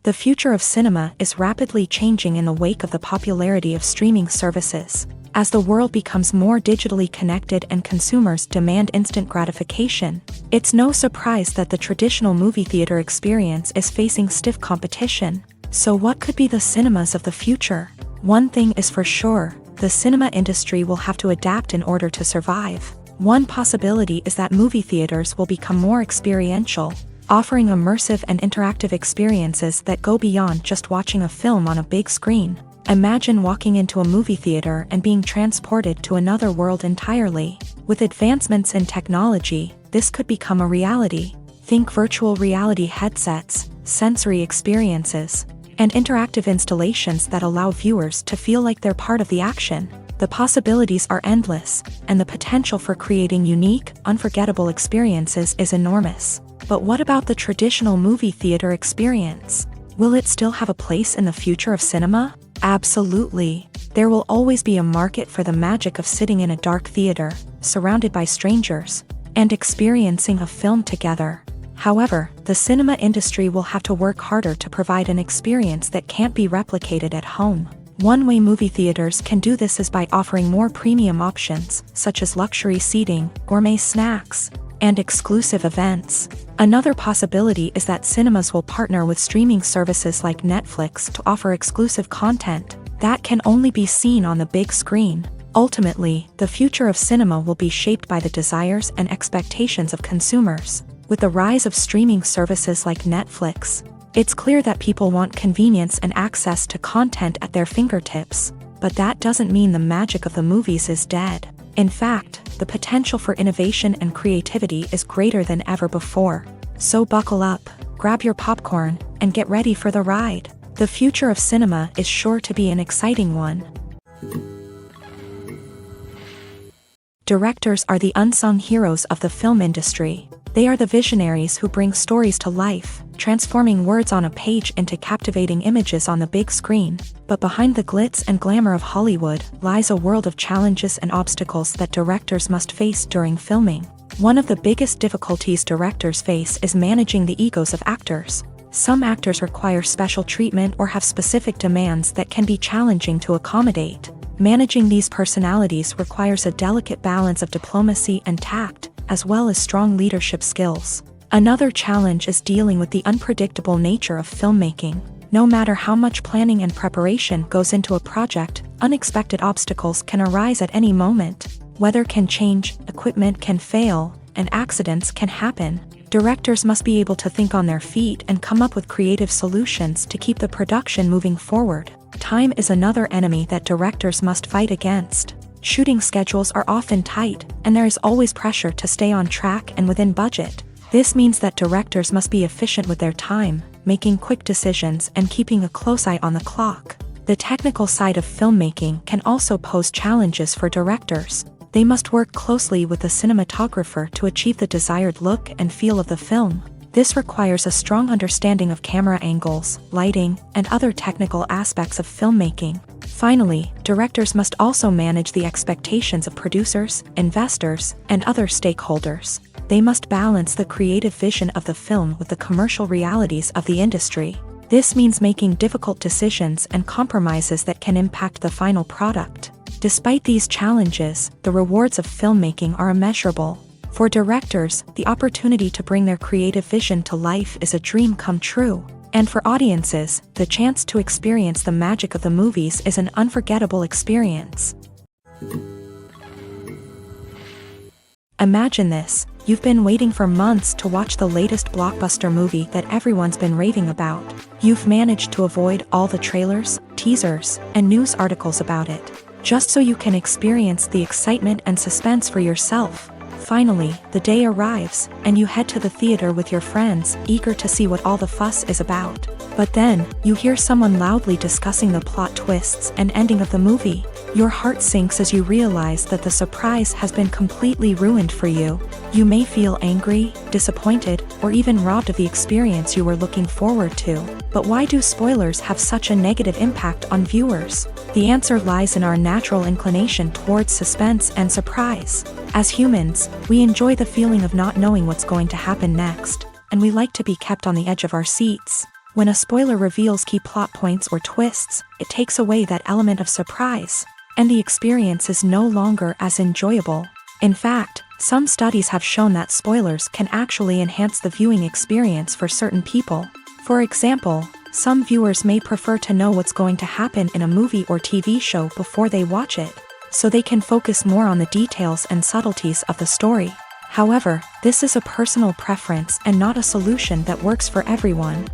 The future of cinema is rapidly changing in the wake of the popularity of streaming services. As the world becomes more digitally connected and consumers demand instant gratification, it's no surprise that the traditional movie theater experience is facing stiff competition. So what could be the cinemas of the future? One thing is for sure, the cinema industry will have to adapt in order to survive. One possibility is that movie theaters will become more experiential, offering immersive and interactive experiences that go beyond just watching a film on a big screen. Imagine walking into a movie theater and being transported to another world entirely. With advancements in technology, this could become a reality. Think virtual reality headsets, sensory experiences, and interactive installations that allow viewers to feel like they're part of the action. The possibilities are endless, and the potential for creating unique, unforgettable experiences is enormous. But what about the traditional movie theater experience? Will it still have a place in the future of cinema? Absolutely. There will always be a market for the magic of sitting in a dark theater, surrounded by strangers, and experiencing a film together. However, the cinema industry will have to work harder to provide an experience that can't be replicated at home. One way movie theaters can do this is by offering more premium options, such as luxury seating, gourmet snacks, and exclusive events. Another possibility is that cinemas will partner with streaming services like Netflix to offer exclusive content that can only be seen on the big screen. Ultimately, the future of cinema will be shaped by the desires and expectations of consumers. With the rise of streaming services like Netflix, it's clear that people want convenience and access to content at their fingertips. But that doesn't mean the magic of the movies is dead. In fact, the potential for innovation and creativity is greater than ever before. So buckle up, grab your popcorn, and get ready for the ride. The future of cinema is sure to be an exciting one. Directors are the unsung heroes of the film industry. They are the visionaries who bring stories to life, transforming words on a page into captivating images on the big screen. But behind the glitz and glamour of Hollywood lies a world of challenges and obstacles that directors must face during filming. One of the biggest difficulties directors face is managing the egos of actors. Some actors require special treatment or have specific demands that can be challenging to accommodate. Managing these personalities requires a delicate balance of diplomacy and tact, as well as strong leadership skills. Another challenge is dealing with the unpredictable nature of filmmaking. No matter how much planning and preparation goes into a project, unexpected obstacles can arise at any moment. Weather can change, equipment can fail, and accidents can happen. Directors must be able to think on their feet and come up with creative solutions to keep the production moving forward. Time is another enemy that directors must fight against. Shooting schedules are often tight, and there is always pressure to stay on track and within budget. This means that directors must be efficient with their time, making quick decisions and keeping a close eye on the clock. The technical side of filmmaking can also pose challenges for directors. They must work closely with the cinematographer to achieve the desired look and feel of the film. This requires a strong understanding of camera angles, lighting, and other technical aspects of filmmaking. Finally, directors must also manage the expectations of producers, investors, and other stakeholders. They must balance the creative vision of the film with the commercial realities of the industry. This means making difficult decisions and compromises that can impact the final product. Despite these challenges, the rewards of filmmaking are immeasurable. For directors, the opportunity to bring their creative vision to life is a dream come true. And for audiences, the chance to experience the magic of the movies is an unforgettable experience. Imagine this. You've been waiting for months to watch the latest blockbuster movie that everyone's been raving about. You've managed to avoid all the trailers, teasers, and news articles about it, just so you can experience the excitement and suspense for yourself. Finally, the day arrives, and you head to the theater with your friends, eager to see what all the fuss is about. But then, you hear someone loudly discussing the plot twists and ending of the movie. Your heart sinks as you realize that the surprise has been completely ruined for you. You may feel angry, disappointed, or even robbed of the experience you were looking forward to. But why do spoilers have such a negative impact on viewers? The answer lies in our natural inclination towards suspense and surprise. As humans, we enjoy the feeling of not knowing what's going to happen next, and we like to be kept on the edge of our seats. When a spoiler reveals key plot points or twists, it takes away that element of surprise, and the experience is no longer as enjoyable. In fact, some studies have shown that spoilers can actually enhance the viewing experience for certain people. For example, some viewers may prefer to know what's going to happen in a movie or TV show before they watch it. so they can focus more on the details and subtleties of the story. However, this is a personal preference and not a solution that works for everyone.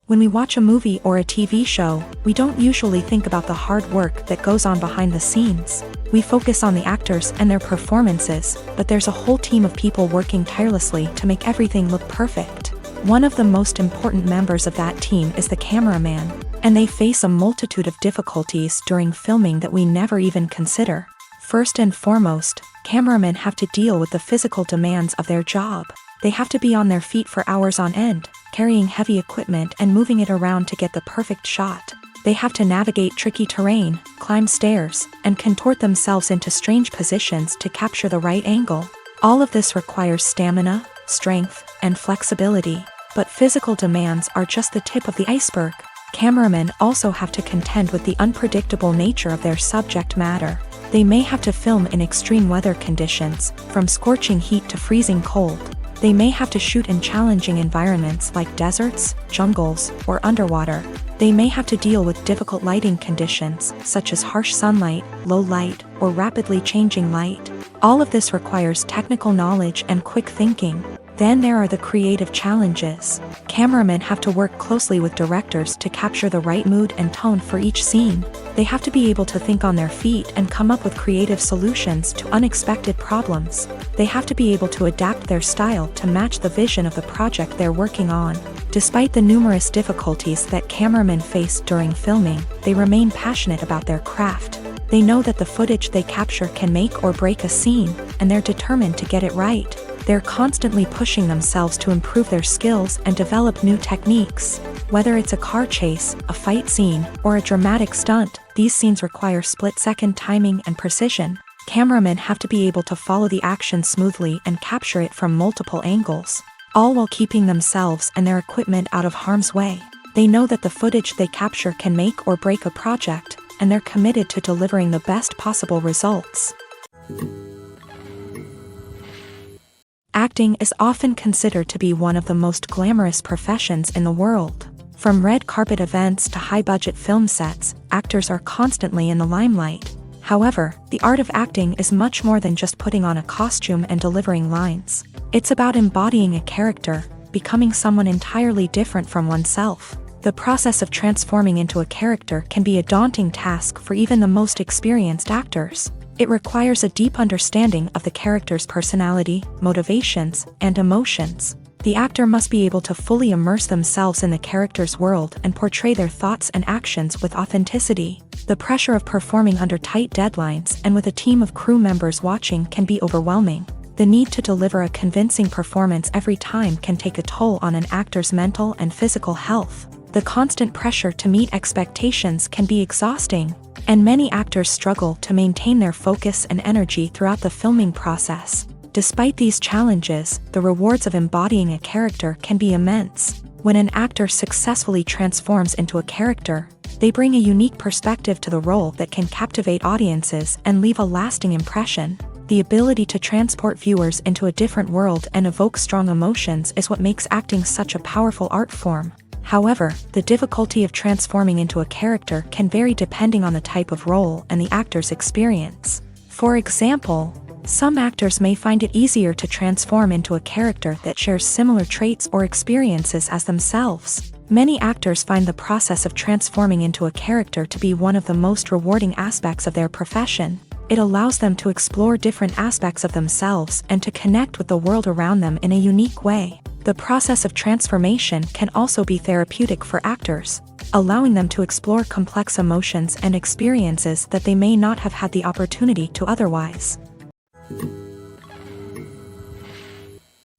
When we watch a movie or a TV show, we don't usually think about the hard work that goes on behind the scenes. We focus on the actors and their performances, but there's a whole team of people working tirelessly to make everything look perfect. One of the most important members of that team is the cameraman, and they face a multitude of difficulties during filming that we never even consider. First and foremost, cameramen have to deal with the physical demands of their job. They have to be on their feet for hours on end, carrying heavy equipment and moving it around to get the perfect shot. They have to navigate tricky terrain, climb stairs, and contort themselves into strange positions to capture the right angle. All of this requires stamina, strength, and flexibility. But physical demands are just the tip of the iceberg. Cameramen also have to contend with the unpredictable nature of their subject matter. They may have to film in extreme weather conditions, from scorching heat to freezing cold. They may have to shoot in challenging environments like deserts, jungles, or underwater. They may have to deal with difficult lighting conditions, such as harsh sunlight, low light, or rapidly changing light. All of this requires technical knowledge and quick thinking. Then there are the creative challenges. Cameramen have to work closely with directors to capture the right mood and tone for each scene. They have to be able to think on their feet and come up with creative solutions to unexpected problems. They have to be able to adapt their style to match the vision of the project they're working on. Despite the numerous difficulties that cameramen face during filming, they remain passionate about their craft. They know that the footage they capture can make or break a scene, and they're determined to get it right. They're constantly pushing themselves to improve their skills and develop new techniques. Whether it's a car chase, a fight scene, or a dramatic stunt, these scenes require split-second timing and precision. Cameramen have to be able to follow the action smoothly and capture it from multiple angles, all while keeping themselves and their equipment out of harm's way. They know that the footage they capture can make or break a project, and they're committed to delivering the best possible results. Acting is often considered to be one of the most glamorous professions in the world. From red carpet events to high-budget film sets, actors are constantly in the limelight. However, the art of acting is much more than just putting on a costume and delivering lines. It's about embodying a character, becoming someone entirely different from oneself. The process of transforming into a character can be a daunting task for even the most experienced actors. It requires a deep understanding of the character's personality, motivations, and emotions. The actor must be able to fully immerse themselves in the character's world and portray their thoughts and actions with authenticity. The pressure of performing under tight deadlines and with a team of crew members watching can be overwhelming. The need to deliver a convincing performance every time can take a toll on an actor's mental and physical health. The constant pressure to meet expectations can be exhausting, and many actors struggle to maintain their focus and energy throughout the filming process. Despite these challenges, the rewards of embodying a character can be immense. When an actor successfully transforms into a character, they bring a unique perspective to the role that can captivate audiences and leave a lasting impression. The ability to transport viewers into a different world and evoke strong emotions is what makes acting such a powerful art form. However, the difficulty of transforming into a character can vary depending on the type of role and the actor's experience. For example, some actors may find it easier to transform into a character that shares similar traits or experiences as themselves. Many actors find the process of transforming into a character to be one of the most rewarding aspects of their profession. It allows them to explore different aspects of themselves and to connect with the world around them in a unique way. The process of transformation can also be therapeutic for actors, allowing them to explore complex emotions and experiences that they may not have had the opportunity to otherwise.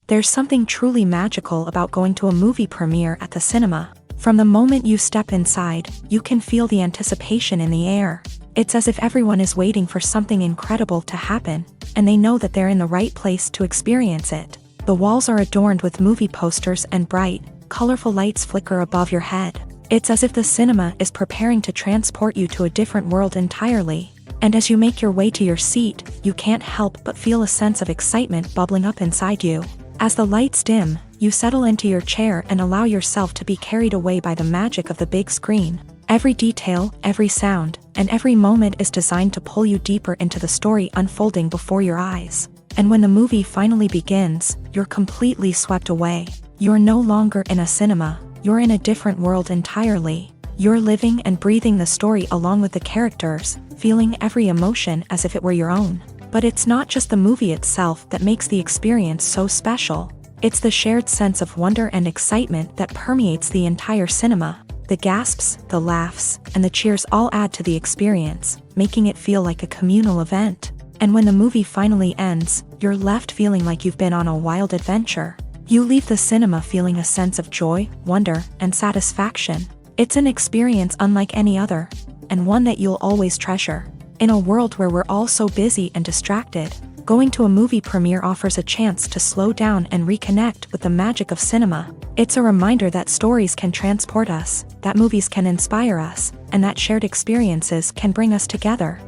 There's something truly magical about going to a movie premiere at the cinema. From the moment you step inside, you can feel the anticipation in the air. It's as if everyone is waiting for something incredible to happen, and they know that they're in the right place to experience it. The walls are adorned with movie posters and bright, colorful lights flicker above your head. It's as if the cinema is preparing to transport you to a different world entirely. And as you make your way to your seat, you can't help but feel a sense of excitement bubbling up inside you. As the lights dim, you settle into your chair and allow yourself to be carried away by the magic of the big screen. Every detail, every sound, and every moment is designed to pull you deeper into the story unfolding before your eyes. And when the movie finally begins, you're completely swept away. You're no longer in a cinema, you're in a different world entirely. You're living and breathing the story along with the characters, feeling every emotion as if it were your own. But it's not just the movie itself that makes the experience so special. It's the shared sense of wonder and excitement that permeates the entire cinema. The gasps, the laughs, and the cheers all add to the experience, making it feel like a communal event. And when the movie finally ends, you're left feeling like you've been on a wild adventure. You leave the cinema feeling a sense of joy, wonder, and satisfaction. It's an experience unlike any other, and one that you'll always treasure. In a world where we're all so busy and distracted, going to a movie premiere offers a chance to slow down and reconnect with the magic of cinema. It's a reminder that stories can transport us, that movies can inspire us, and that shared experiences can bring us together.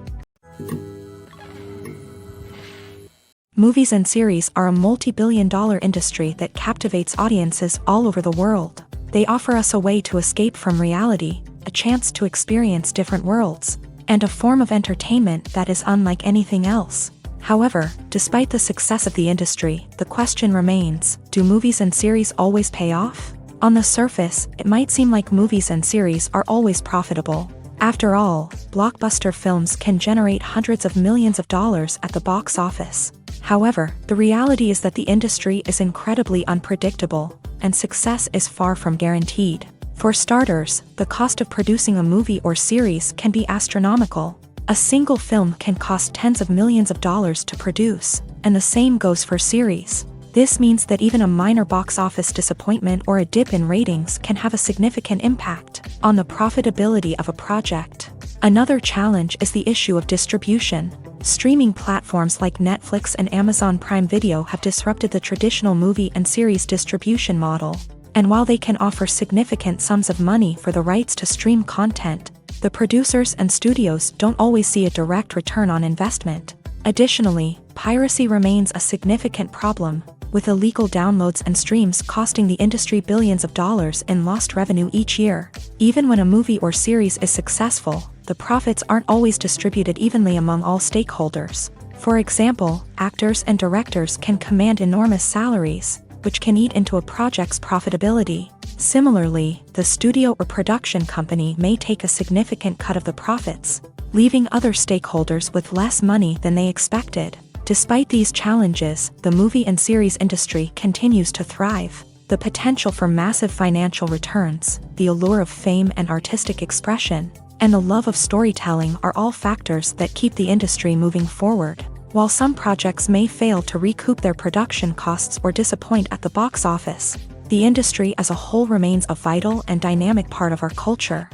Movies and series are a multi-billion-dollar industry that captivates audiences all over the world. They offer us a way to escape from reality, a chance to experience different worlds, and a form of entertainment that is unlike anything else. However, despite the success of the industry, the question remains, do movies and series always pay off? On the surface, it might seem like movies and series are always profitable. After all, blockbuster films can generate hundreds of millions of dollars at the box office. However, the reality is that the industry is incredibly unpredictable, and success is far from guaranteed. For starters, the cost of producing a movie or series can be astronomical. A single film can cost tens of millions of dollars to produce, and the same goes for series. This means that even a minor box office disappointment or a dip in ratings can have a significant impact on the profitability of a project. Another challenge is the issue of distribution. Streaming platforms like Netflix and Amazon Prime Video have disrupted the traditional movie and series distribution model. And while they can offer significant sums of money for the rights to stream content, the producers and studios don't always see a direct return on investment. Additionally, piracy remains a significant problem, with illegal downloads and streams costing the industry billions of dollars in lost revenue each year. Even when a movie or series is successful, the profits aren't always distributed evenly among all stakeholders. For example, actors and directors can command enormous salaries, which can eat into a project's profitability. Similarly, the studio or production company may take a significant cut of the profits, leaving other stakeholders with less money than they expected. Despite these challenges, the movie and series industry continues to thrive. The potential for massive financial returns, the allure of fame and artistic expression, and the love of storytelling are all factors that keep the industry moving forward. While some projects may fail to recoup their production costs or disappoint at the box office, the industry as a whole remains a vital and dynamic part of our culture.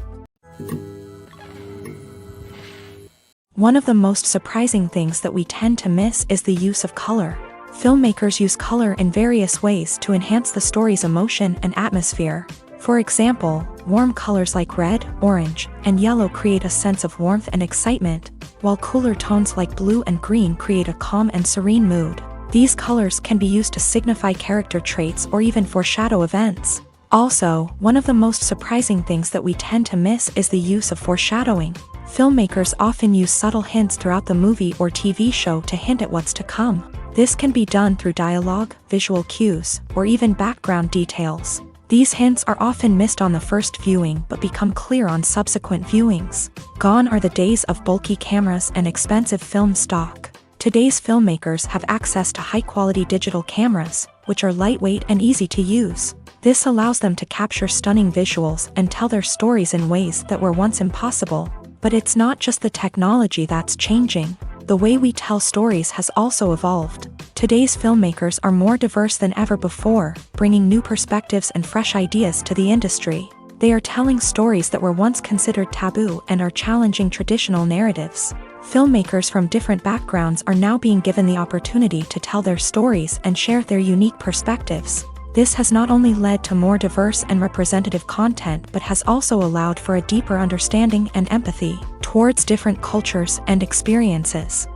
One of the most surprising things that we tend to miss is the use of color. Filmmakers use color in various ways to enhance the story's emotion and atmosphere. For example, warm colors like red, orange, and yellow create a sense of warmth and excitement, while cooler tones like blue and green create a calm and serene mood. These colors can be used to signify character traits or even foreshadow events. Also, one of the most surprising things that we tend to miss is the use of foreshadowing. Filmmakers often use subtle hints throughout the movie or TV show to hint at what's to come. This can be done through dialogue, visual cues, or even background details. These hints are often missed on the first viewing but become clear on subsequent viewings. Gone are the days of bulky cameras and expensive film stock. Today's filmmakers have access to high-quality digital cameras, which are lightweight and easy to use. This allows them to capture stunning visuals and tell their stories in ways that were once impossible. But it's not just the technology that's changing. The way we tell stories has also evolved. Today's filmmakers are more diverse than ever before, bringing new perspectives and fresh ideas to the industry. They are telling stories that were once considered taboo and are challenging traditional narratives. Filmmakers from different backgrounds are now being given the opportunity to tell their stories and share their unique perspectives. This has not only led to more diverse and representative content but has also allowed for a deeper understanding and empathy towards different cultures and experiences.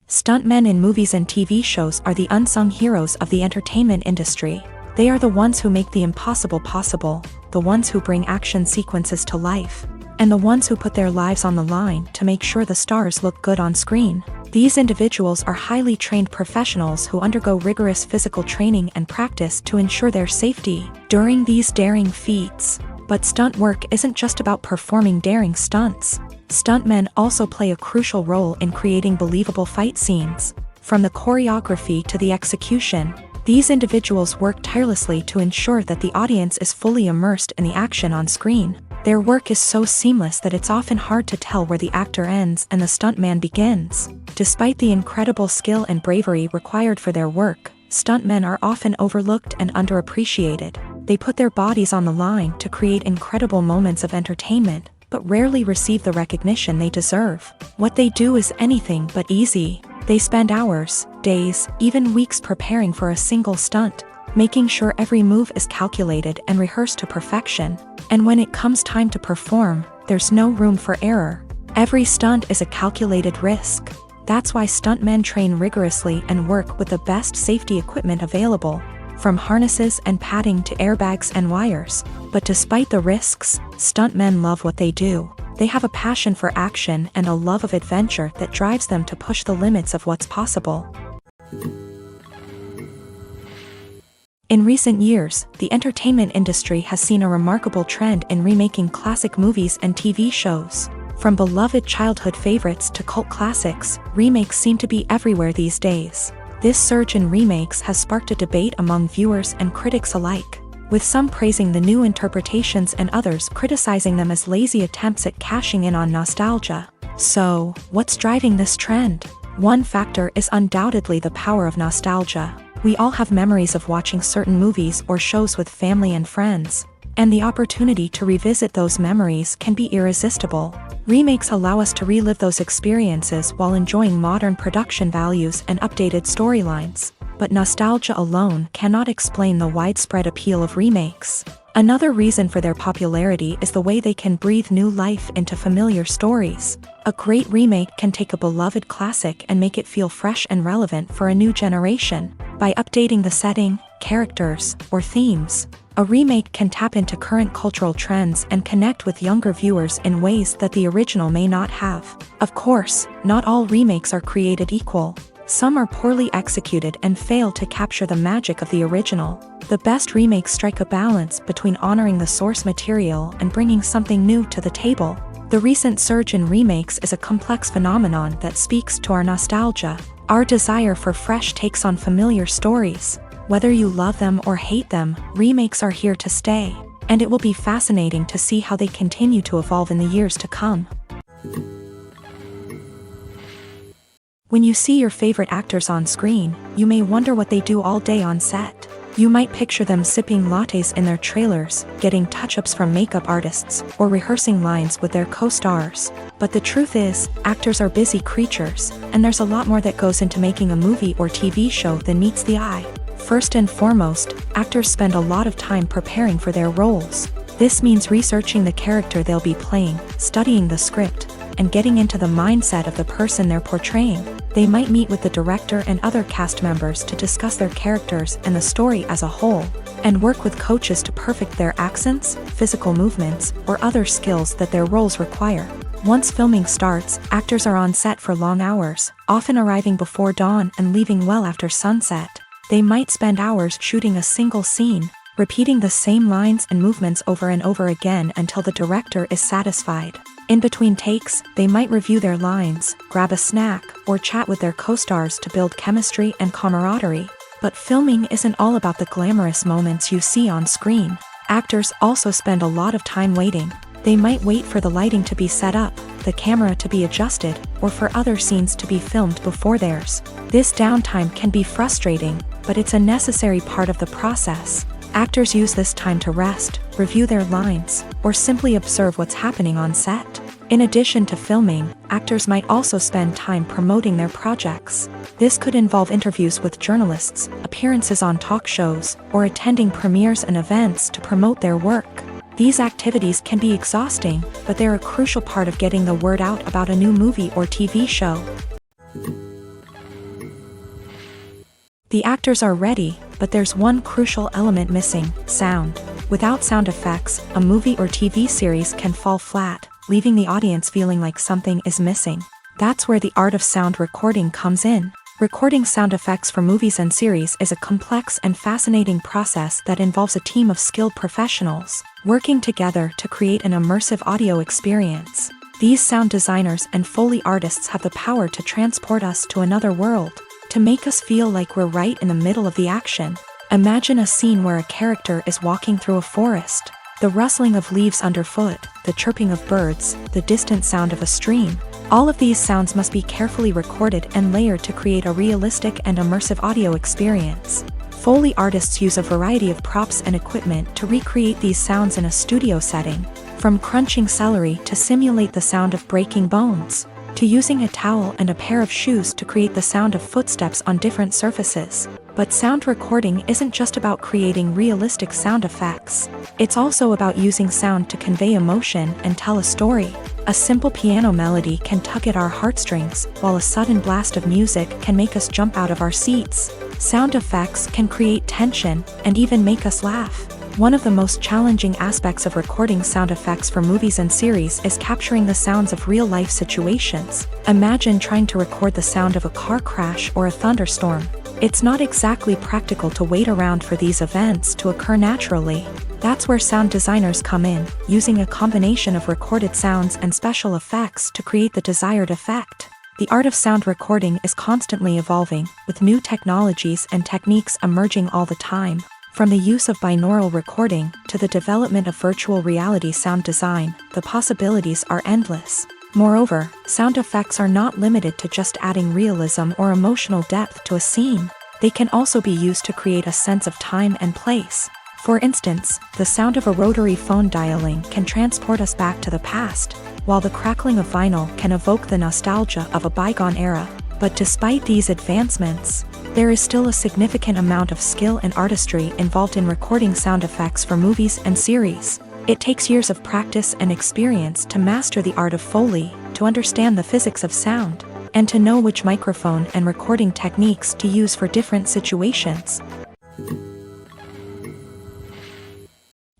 Stuntmen in movies and TV shows are the unsung heroes of the entertainment industry. They are the ones who make the impossible possible, the ones who bring action sequences to life, and the ones who put their lives on the line to make sure the stars look good on screen. These individuals are highly trained professionals who undergo rigorous physical training and practice to ensure their safety during these daring feats. But stunt work isn't just about performing daring stunts. Stuntmen also play a crucial role in creating believable fight scenes. From the choreography to the execution, these individuals work tirelessly to ensure that the audience is fully immersed in the action on screen. Their work is so seamless that it's often hard to tell where the actor ends and the stuntman begins. Despite the incredible skill and bravery required for their work, stuntmen are often overlooked and underappreciated. They put their bodies on the line to create incredible moments of entertainment, but rarely receive the recognition they deserve. What they do is anything but easy. They spend hours, days, even weeks preparing for a single stunt, making sure every move is calculated and rehearsed to perfection. And when it comes time to perform, there's no room for error. Every stunt is a calculated risk. That's why stuntmen train rigorously and work with the best safety equipment available, from harnesses and padding to airbags and wires. But despite the risks, stuntmen love what they do. They have a passion for action and a love of adventure that drives them to push the limits of what's possible. In recent years, the entertainment industry has seen a remarkable trend in remaking classic movies and TV shows. From beloved childhood favorites to cult classics, remakes seem to be everywhere these days. This surge in remakes has sparked a debate among viewers and critics alike, with some praising the new interpretations and others criticizing them as lazy attempts at cashing in on nostalgia. So, what's driving this trend? One factor is undoubtedly the power of nostalgia. We all have memories of watching certain movies or shows with family and friends, and the opportunity to revisit those memories can be irresistible. Remakes allow us to relive those experiences while enjoying modern production values and updated storylines. But nostalgia alone cannot explain the widespread appeal of remakes. Another reason for their popularity is the way they can breathe new life into familiar stories. A great remake can take a beloved classic and make it feel fresh and relevant for a new generation. By updating the setting, characters, or themes, a remake can tap into current cultural trends and connect with younger viewers in ways that the original may not have. Of course, not all remakes are created equal. Some are poorly executed and fail to capture the magic of the original. The best remakes strike a balance between honoring the source material and bringing something new to the table. The recent surge in remakes is a complex phenomenon that speaks to our nostalgia, our desire for fresh takes on familiar stories. Whether you love them or hate them, remakes are here to stay, and it will be fascinating to see how they continue to evolve in the years to come. When you see your favorite actors on screen, you may wonder what they do all day on set. You might picture them sipping lattes in their trailers, getting touch-ups from makeup artists, or rehearsing lines with their co-stars. But the truth is, actors are busy creatures, and there's a lot more that goes into making a movie or TV show than meets the eye. First and foremost, actors spend a lot of time preparing for their roles. This means researching the character they'll be playing, studying the script, and getting into the mindset of the person they're portraying. They might meet with the director and other cast members to discuss their characters and the story as a whole, and work with coaches to perfect their accents, physical movements, or other skills that their roles require. Once filming starts, actors are on set for long hours, often arriving before dawn and leaving well after sunset. They might spend hours shooting a single scene, repeating the same lines and movements over and over again until the director is satisfied. In between takes, they might review their lines, grab a snack, or chat with their co-stars to build chemistry and camaraderie. But filming isn't all about the glamorous moments you see on screen. Actors also spend a lot of time waiting. They might wait for the lighting to be set up, the camera to be adjusted, or for other scenes to be filmed before theirs. This downtime can be frustrating, but it's a necessary part of the process. Actors use this time to rest, review their lines, or simply observe what's happening on set. In addition to filming, actors might also spend time promoting their projects. This could involve interviews with journalists, appearances on talk shows, or attending premieres and events to promote their work. These activities can be exhausting, but they're a crucial part of getting the word out about a new movie or TV show. The actors are ready, but there's one crucial element missing: sound. Without sound effects, a movie or TV series can fall flat, leaving the audience feeling like something is missing. That's where the art of sound recording comes in. Recording sound effects for movies and series is a complex and fascinating process that involves a team of skilled professionals working together to create an immersive audio experience. These sound designers and Foley artists have the power to transport us to another world, to make us feel like we're right in the middle of the action. Imagine a scene where a character is walking through a forest. The rustling of leaves underfoot, the chirping of birds, the distant sound of a stream. All of these sounds must be carefully recorded and layered to create a realistic and immersive audio experience. Foley artists use a variety of props and equipment to recreate these sounds in a studio setting, from crunching celery to simulate the sound of breaking bones, to using a towel and a pair of shoes to create the sound of footsteps on different surfaces. But sound recording isn't just about creating realistic sound effects. It's also about using sound to convey emotion and tell a story. A simple piano melody can tug at our heartstrings, while a sudden blast of music can make us jump out of our seats. Sound effects can create tension and even make us laugh. One of the most challenging aspects of recording sound effects for movies and series is capturing the sounds of real-life situations. Imagine trying to record the sound of a car crash or a thunderstorm. It's not exactly practical to wait around for these events to occur naturally. That's where sound designers come in, using a combination of recorded sounds and special effects to create the desired effect. The art of sound recording is constantly evolving, with new technologies and techniques emerging all the time. From the use of binaural recording to the development of virtual reality sound design, the possibilities are endless. Moreover, sound effects are not limited to just adding realism or emotional depth to a scene. They can also be used to create a sense of time and place. For instance, the sound of a rotary phone dialing can transport us back to the past, while the crackling of vinyl can evoke the nostalgia of a bygone era. But despite these advancements, there is still a significant amount of skill and artistry involved in recording sound effects for movies and series. It takes years of practice and experience to master the art of Foley, to understand the physics of sound, and to know which microphone and recording techniques to use for different situations.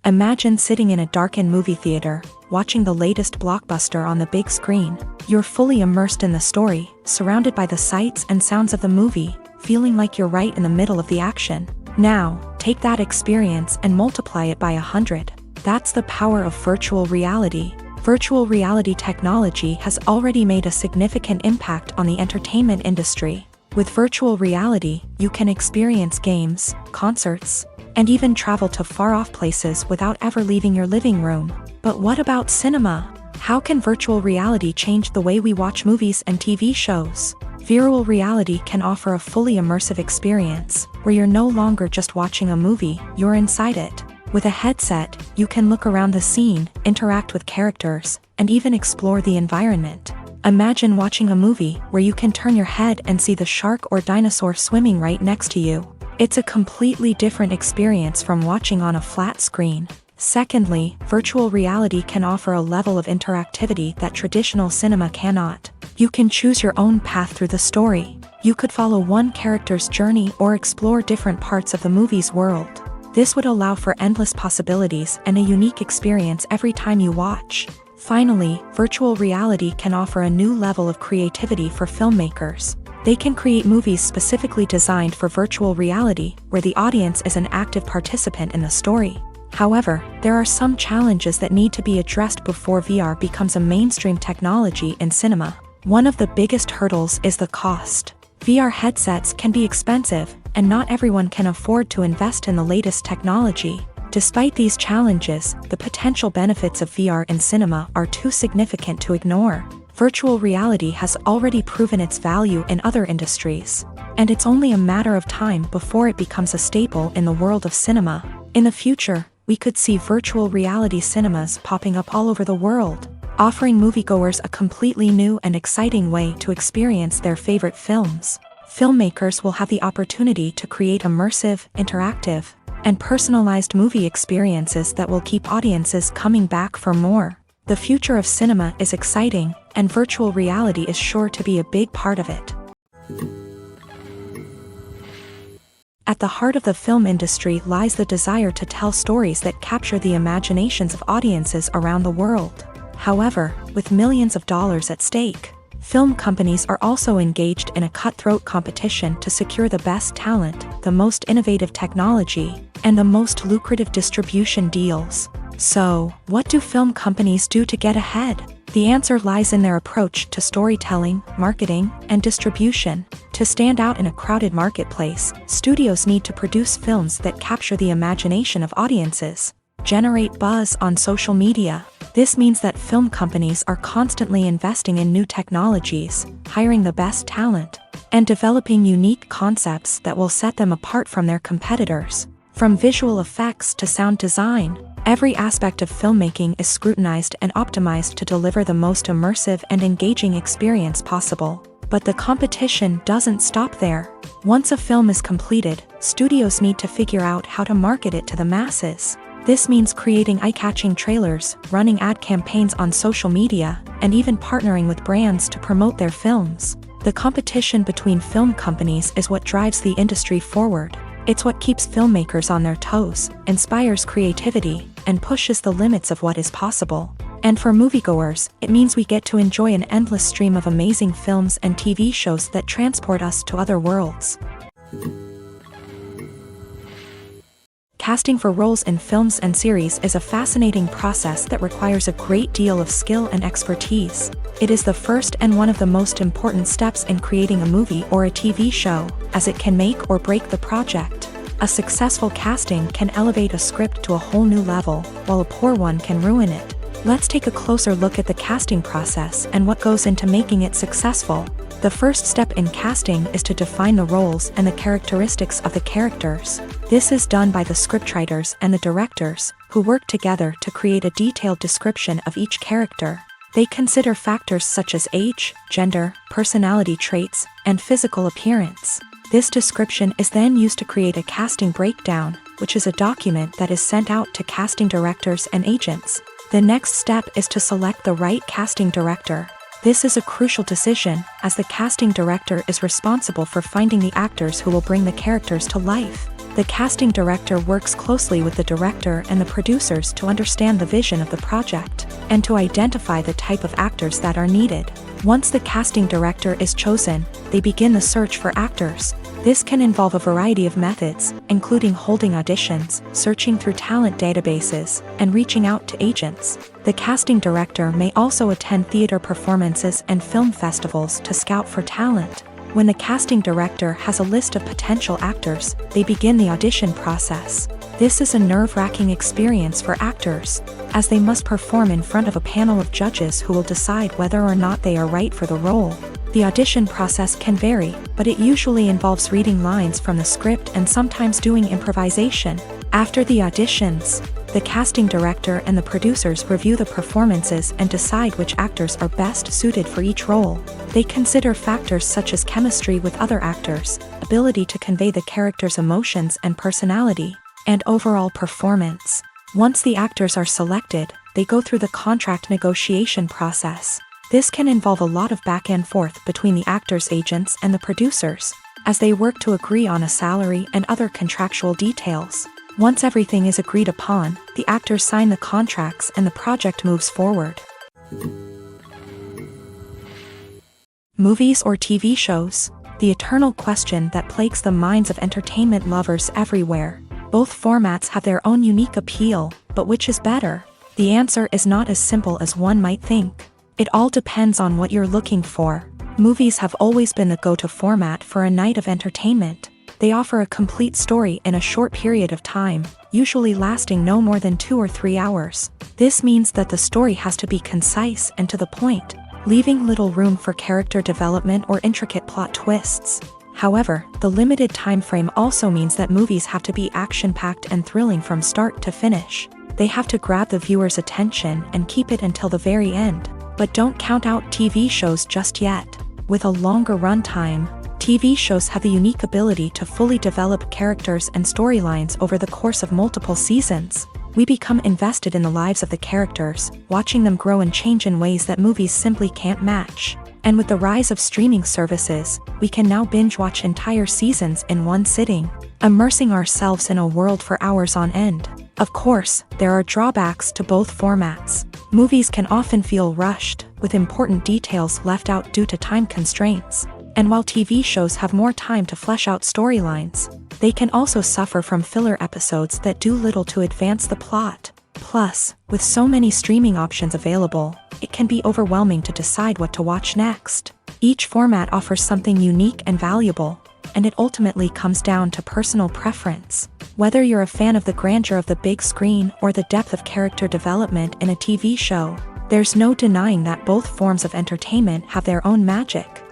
Imagine sitting in a darkened movie theater, watching the latest blockbuster on the big screen. You're fully immersed in the story, surrounded by the sights and sounds of the movie, feeling like you're right in the middle of the action. Now, take that experience and multiply it by 100. That's the power of virtual reality. Virtual reality technology has already made a significant impact on the entertainment industry. With virtual reality, you can experience games, concerts, and even travel to far-off places without ever leaving your living room. But what about cinema? How can virtual reality change the way we watch movies and TV shows? Virtual reality can offer a fully immersive experience, where you're no longer just watching a movie, you're inside it. With a headset, you can look around the scene, interact with characters, and even explore the environment. Imagine watching a movie where you can turn your head and see the shark or dinosaur swimming right next to you. It's a completely different experience from watching on a flat screen. Secondly, virtual reality can offer a level of interactivity that traditional cinema cannot. You can choose your own path through the story. You could follow one character's journey or explore different parts of the movie's world. This would allow for endless possibilities and a unique experience every time you watch. Finally, virtual reality can offer a new level of creativity for filmmakers. They can create movies specifically designed for virtual reality, where the audience is an active participant in the story. However, there are some challenges that need to be addressed before VR becomes a mainstream technology in cinema. One of the biggest hurdles is the cost. VR headsets can be expensive, and not everyone can afford to invest in the latest technology. Despite these challenges, the potential benefits of VR in cinema are too significant to ignore. Virtual reality has already proven its value in other industries, and it's only a matter of time before it becomes a staple in the world of cinema. In the future, we could see virtual reality cinemas popping up all over the world, offering moviegoers a completely new and exciting way to experience their favorite films. Filmmakers will have the opportunity to create immersive, interactive, and personalized movie experiences that will keep audiences coming back for more. The future of cinema is exciting, and virtual reality is sure to be a big part of it. At the heart of the film industry lies the desire to tell stories that capture the imaginations of audiences around the world. However, with millions of dollars at stake, film companies are also engaged in a cutthroat competition to secure the best talent, the most innovative technology, and the most lucrative distribution deals. So, what do film companies do to get ahead? The answer lies in their approach to storytelling, marketing, and distribution. To stand out in a crowded marketplace, studios need to produce films that capture the imagination of audiences, generate buzz on social media. This means that film companies are constantly investing in new technologies, hiring the best talent, and developing unique concepts that will set them apart from their competitors. From visual effects to sound design, every aspect of filmmaking is scrutinized and optimized to deliver the most immersive and engaging experience possible. But the competition doesn't stop there. Once a film is completed, studios need to figure out how to market it to the masses. This means creating eye-catching trailers, running ad campaigns on social media, and even partnering with brands to promote their films. The competition between film companies is what drives the industry forward. It's what keeps filmmakers on their toes, inspires creativity, and pushes the limits of what is possible. And for moviegoers, it means we get to enjoy an endless stream of amazing films and TV shows that transport us to other worlds. Casting for roles in films and series is a fascinating process that requires a great deal of skill and expertise. It is the first and one of the most important steps in creating a movie or a TV show, as it can make or break the project. A successful casting can elevate a script to a whole new level, while a poor one can ruin it. Let's take a closer look at the casting process and what goes into making it successful. The first step in casting is to define the roles and the characteristics of the characters. This is done by the scriptwriters and the directors, who work together to create a detailed description of each character. They consider factors such as age, gender, personality traits, and physical appearance. This description is then used to create a casting breakdown, which is a document that is sent out to casting directors and agents. The next step is to select the right casting director. This is a crucial decision, as the casting director is responsible for finding the actors who will bring the characters to life. The casting director works closely with the director and the producers to understand the vision of the project, and to identify the type of actors that are needed. Once the casting director is chosen, they begin the search for actors. This can involve a variety of methods, including holding auditions, searching through talent databases, and reaching out to agents. The casting director may also attend theater performances and film festivals to scout for talent. When the casting director has a list of potential actors, they begin the audition process. This is a nerve-wracking experience for actors, as they must perform in front of a panel of judges who will decide whether or not they are right for the role. The audition process can vary, but it usually involves reading lines from the script and sometimes doing improvisation. After the auditions, the casting director and the producers review the performances and decide which actors are best suited for each role. They consider factors such as chemistry with other actors, ability to convey the character's emotions and personality, and overall performance. Once the actors are selected, they go through the contract negotiation process. This can involve a lot of back and forth between the actors' agents and the producers, as they work to agree on a salary and other contractual details. Once everything is agreed upon, the actors sign the contracts and the project moves forward. Movies or TV shows? The eternal question that plagues the minds of entertainment lovers everywhere. Both formats have their own unique appeal, but which is better? The answer is not as simple as one might think. It all depends on what you're looking for. Movies have always been the go-to format for a night of entertainment. They offer a complete story in a short period of time, usually lasting no more than 2 or 3 hours. This means that the story has to be concise and to the point, leaving little room for character development or intricate plot twists. However, the limited time frame also means that movies have to be action-packed and thrilling from start to finish. They have to grab the viewer's attention and keep it until the very end. But don't count out TV shows just yet. With a longer runtime, TV shows have the unique ability to fully develop characters and storylines over the course of multiple seasons. We become invested in the lives of the characters, watching them grow and change in ways that movies simply can't match. And with the rise of streaming services, we can now binge-watch entire seasons in one sitting, immersing ourselves in a world for hours on end. Of course, there are drawbacks to both formats. Movies can often feel rushed, with important details left out due to time constraints. And while TV shows have more time to flesh out storylines, they can also suffer from filler episodes that do little to advance the plot. Plus, with so many streaming options available, it can be overwhelming to decide what to watch next. Each format offers something unique and valuable, and it ultimately comes down to personal preference. Whether you're a fan of the grandeur of the big screen or the depth of character development in a TV show, there's no denying that both forms of entertainment have their own magic.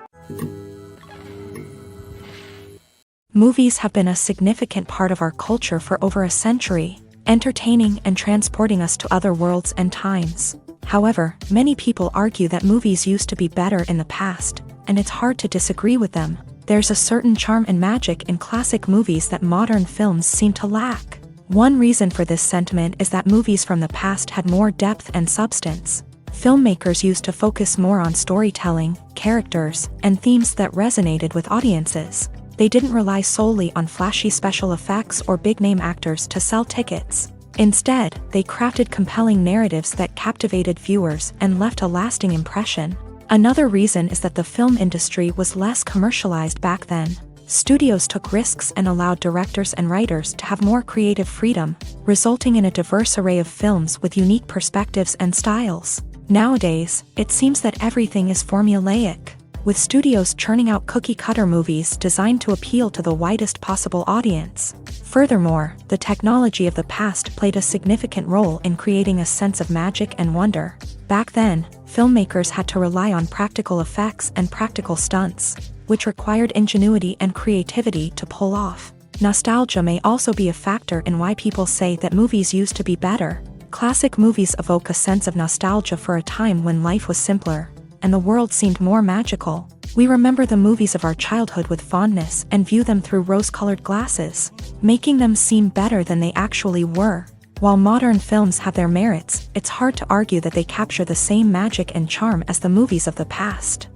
Movies have been a significant part of our culture for over a century, entertaining and transporting us to other worlds and times. However, many people argue that movies used to be better in the past, and it's hard to disagree with them. There's a certain charm and magic in classic movies that modern films seem to lack. One reason for this sentiment is that movies from the past had more depth and substance. Filmmakers used to focus more on storytelling, characters, and themes that resonated with audiences. They didn't rely solely on flashy special effects or big-name actors to sell tickets. Instead, they crafted compelling narratives that captivated viewers and left a lasting impression. Another reason is that the film industry was less commercialized back then. Studios took risks and allowed directors and writers to have more creative freedom, resulting in a diverse array of films with unique perspectives and styles. Nowadays, it seems that everything is formulaic, with studios churning out cookie-cutter movies designed to appeal to the widest possible audience. Furthermore, the technology of the past played a significant role in creating a sense of magic and wonder. Back then, filmmakers had to rely on practical effects and practical stunts, which required ingenuity and creativity to pull off. Nostalgia may also be a factor in why people say that movies used to be better. Classic movies evoke a sense of nostalgia for a time when life was simpler, and the world seemed more magical. We remember the movies of our childhood with fondness and view them through rose-colored glasses, making them seem better than they actually were. While modern films have their merits, it's hard to argue that they capture the same magic and charm as the movies of the past.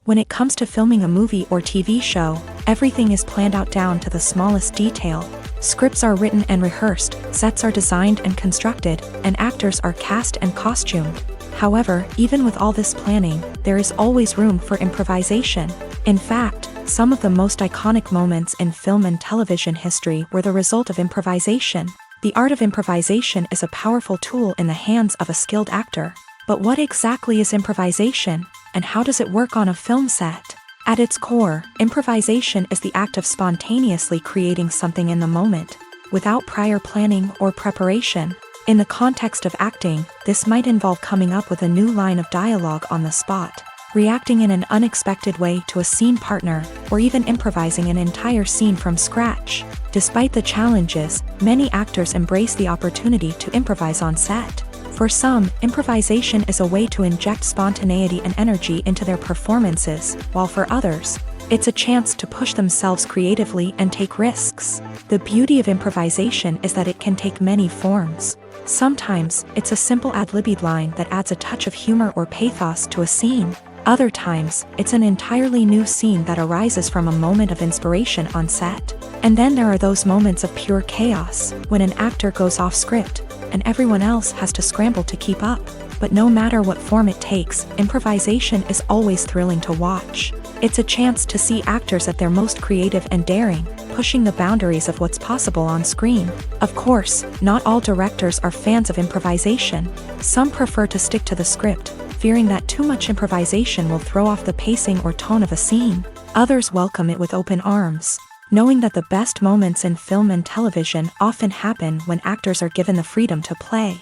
When it comes to filming a movie or TV show, everything is planned out down to the smallest detail. Scripts are written and rehearsed, sets are designed and constructed, and actors are cast and costumed. However, even with all this planning, there is always room for improvisation. In fact, some of the most iconic moments in film and television history were the result of improvisation. The art of improvisation is a powerful tool in the hands of a skilled actor. But what exactly is improvisation, and how does it work on a film set? At its core, improvisation is the act of spontaneously creating something in the moment, without prior planning or preparation. In the context of acting, this might involve coming up with a new line of dialogue on the spot, reacting in an unexpected way to a scene partner, or even improvising an entire scene from scratch. Despite the challenges, many actors embrace the opportunity to improvise on set. For some, improvisation is a way to inject spontaneity and energy into their performances, while for others, it's a chance to push themselves creatively and take risks. The beauty of improvisation is that it can take many forms. Sometimes, it's a simple ad-libbed line that adds a touch of humor or pathos to a scene. Other times, it's an entirely new scene that arises from a moment of inspiration on set. And then there are those moments of pure chaos, when an actor goes off script, and everyone else has to scramble to keep up. But no matter what form it takes, improvisation is always thrilling to watch. It's a chance to see actors at their most creative and daring, pushing the boundaries of what's possible on screen. Of course, not all directors are fans of improvisation. Some prefer to stick to the script, fearing that too much improvisation will throw off the pacing or tone of a scene. Others welcome it with open arms, knowing that the best moments in film and television often happen when actors are given the freedom to play.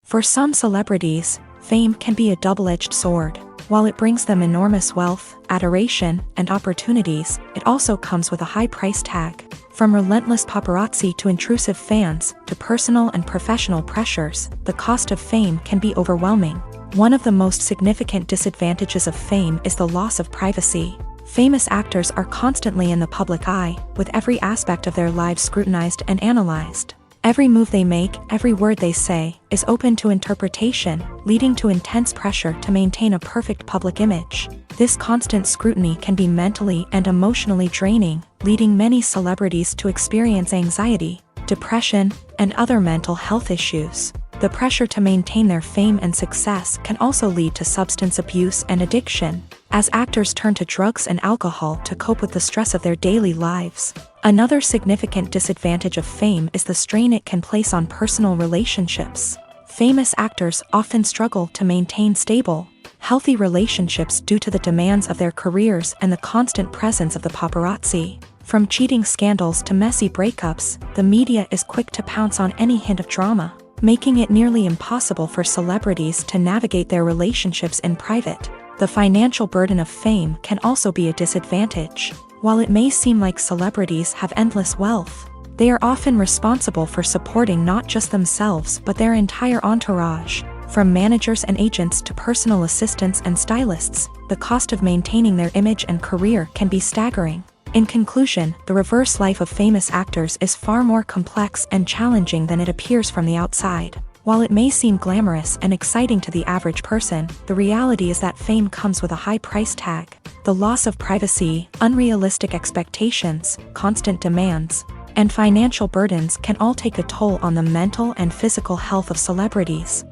For some celebrities, fame can be a double-edged sword. While it brings them enormous wealth, adoration, and opportunities, it also comes with a high price tag. From relentless paparazzi to intrusive fans, to personal and professional pressures, the cost of fame can be overwhelming. One of the most significant disadvantages of fame is the loss of privacy. Famous actors are constantly in the public eye, with every aspect of their lives scrutinized and analyzed. Every move they make, every word they say, is open to interpretation, leading to intense pressure to maintain a perfect public image. This constant scrutiny can be mentally and emotionally draining, leading many celebrities to experience anxiety, depression, and other mental health issues. The pressure to maintain their fame and success can also lead to substance abuse and addiction, as actors turn to drugs and alcohol to cope with the stress of their daily lives. Another significant disadvantage of fame is the strain it can place on personal relationships. Famous actors often struggle to maintain stable, healthy relationships due to the demands of their careers and the constant presence of the paparazzi. From cheating scandals to messy breakups, the media is quick to pounce on any hint of drama, making it nearly impossible for celebrities to navigate their relationships in private. The financial burden of fame can also be a disadvantage. While it may seem like celebrities have endless wealth, they are often responsible for supporting not just themselves but their entire entourage. From managers and agents to personal assistants and stylists, the cost of maintaining their image and career can be staggering. In conclusion, the reverse life of famous actors is far more complex and challenging than it appears from the outside. While it may seem glamorous and exciting to the average person, the reality is that fame comes with a high price tag. The loss of privacy, unrealistic expectations, constant demands, and financial burdens can all take a toll on the mental and physical health of celebrities.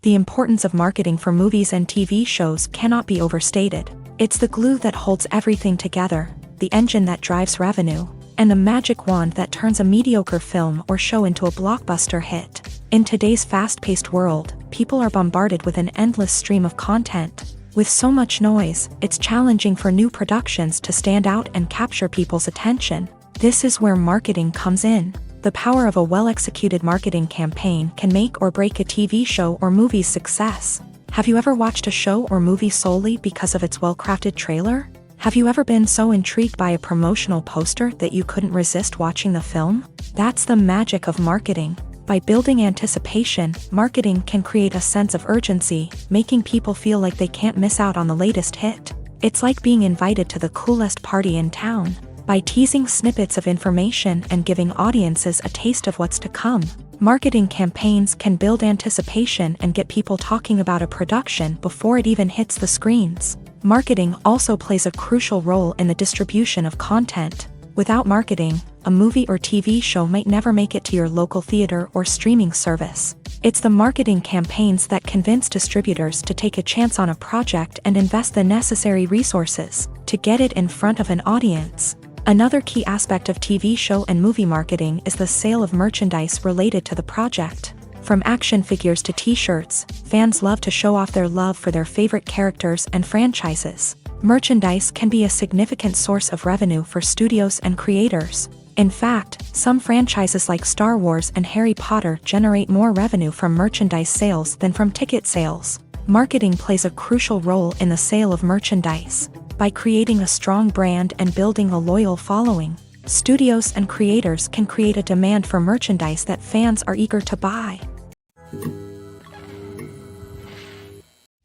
The importance of marketing for movies and TV shows cannot be overstated. It's the glue that holds everything together, the engine that drives revenue, and the magic wand that turns a mediocre film or show into a blockbuster hit. In today's fast-paced world, people are bombarded with an endless stream of content. With so much noise, it's challenging for new productions to stand out and capture people's attention. This is where marketing comes in. The power of a well-executed marketing campaign can make or break a TV show or movie's success. Have you ever watched a show or movie solely because of its well-crafted trailer? Have you ever been so intrigued by a promotional poster that you couldn't resist watching the film? That's the magic of marketing. By building anticipation, marketing can create a sense of urgency, making people feel like they can't miss out on the latest hit. It's like being invited to the coolest party in town. By teasing snippets of information and giving audiences a taste of what's to come, marketing campaigns can build anticipation and get people talking about a production before it even hits the screens. Marketing also plays a crucial role in the distribution of content. Without marketing, a movie or TV show might never make it to your local theater or streaming service. It's the marketing campaigns that convince distributors to take a chance on a project and invest the necessary resources to get it in front of an audience. Another key aspect of TV show and movie marketing is the sale of merchandise related to the project. From action figures to t-shirts, fans love to show off their love for their favorite characters and franchises. Merchandise can be a significant source of revenue for studios and creators. In fact, some franchises like Star Wars and Harry Potter generate more revenue from merchandise sales than from ticket sales. Marketing plays a crucial role in the sale of merchandise. By creating a strong brand and building a loyal following, studios and creators can create a demand for merchandise that fans are eager to buy.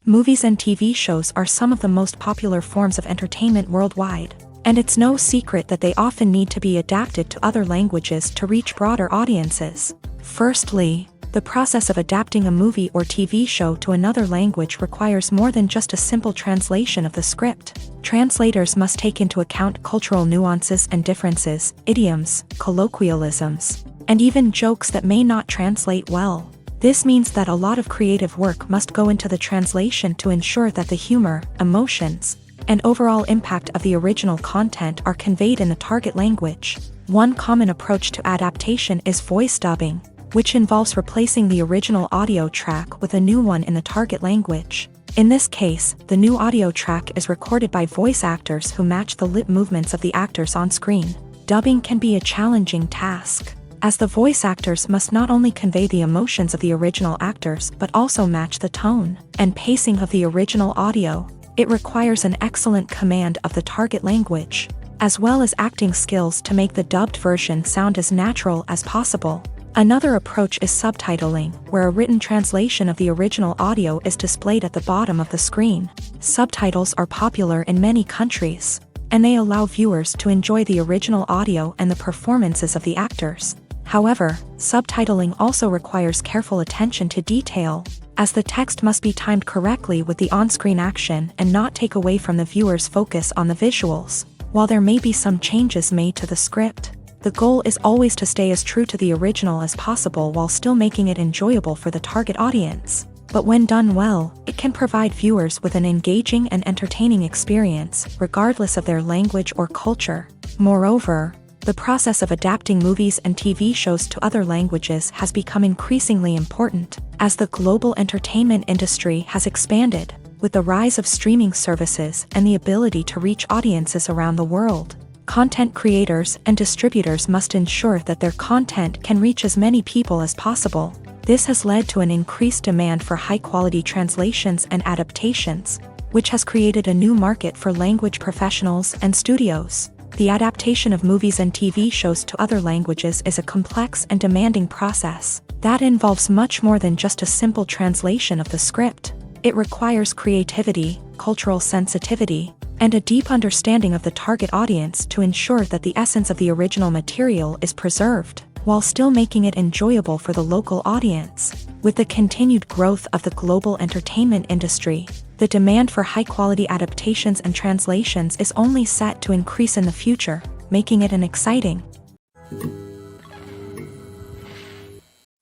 Movies and TV shows are some of the most popular forms of entertainment worldwide, and it's no secret that they often need to be adapted to other languages to reach broader audiences. Firstly, the process of adapting a movie or TV show to another language requires more than just a simple translation of the script. Translators must take into account cultural nuances and differences, idioms, colloquialisms, and even jokes that may not translate well. This means that a lot of creative work must go into the translation to ensure that the humor, emotions, and overall impact of the original content are conveyed in the target language. One common approach to adaptation is voice dubbing, which involves replacing the original audio track with a new one in the target language. In this case, the new audio track is recorded by voice actors who match the lip movements of the actors on screen. Dubbing can be a challenging task, as the voice actors must not only convey the emotions of the original actors but also match the tone and pacing of the original audio. It requires an excellent command of the target language, as well as acting skills to make the dubbed version sound as natural as possible. Another approach is subtitling, where a written translation of the original audio is displayed at the bottom of the screen. Subtitles are popular in many countries, and they allow viewers to enjoy the original audio and the performances of the actors. However, subtitling also requires careful attention to detail, as the text must be timed correctly with the on-screen action and not take away from the viewer's focus on the visuals. While there may be some changes made to the script, the goal is always to stay as true to the original as possible while still making it enjoyable for the target audience. But when done well, it can provide viewers with an engaging and entertaining experience, regardless of their language or culture. Moreover, the process of adapting movies and TV shows to other languages has become increasingly important, as the global entertainment industry has expanded, with the rise of streaming services and the ability to reach audiences around the world. Content creators and distributors must ensure that their content can reach as many people as possible. This has led to an increased demand for high-quality translations and adaptations, which has created a new market for language professionals and studios. The adaptation of movies and TV shows to other languages is a complex and demanding process that involves much more than just a simple translation of the script. It requires creativity, cultural sensitivity, and a deep understanding of the target audience to ensure that the essence of the original material is preserved, while still making it enjoyable for the local audience. With the continued growth of the global entertainment industry, the demand for high-quality adaptations and translations is only set to increase in the future, making it an exciting.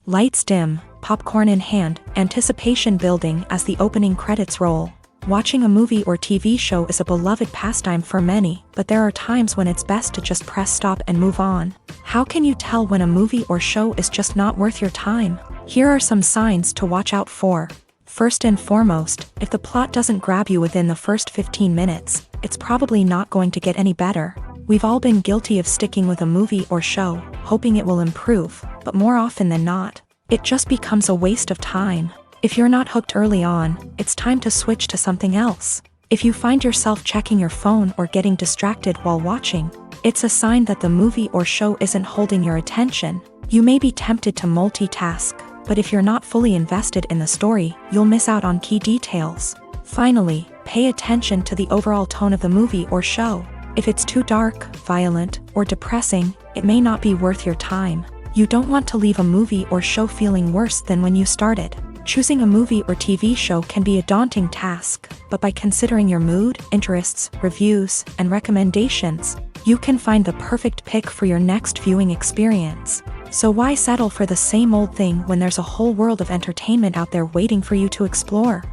Lights dim, popcorn in hand, anticipation building as the opening credits roll. Watching a movie or TV show is a beloved pastime for many, but there are times when it's best to just press stop and move on. How can you tell when a movie or show is just not worth your time? Here are some signs to watch out for. First and foremost, if the plot doesn't grab you within the first 15 minutes, it's probably not going to get any better. We've all been guilty of sticking with a movie or show, hoping it will improve, but more often than not, it just becomes a waste of time. If you're not hooked early on, it's time to switch to something else. If you find yourself checking your phone or getting distracted while watching, it's a sign that the movie or show isn't holding your attention. You may be tempted to multitask, but if you're not fully invested in the story, you'll miss out on key details. Finally, pay attention to the overall tone of the movie or show. If it's too dark, violent, or depressing, it may not be worth your time. You don't want to leave a movie or show feeling worse than when you started. Choosing a movie or TV show can be a daunting task, but by considering your mood, interests, reviews, and recommendations, you can find the perfect pick for your next viewing experience. So why settle for the same old thing when there's a whole world of entertainment out there waiting for you to explore?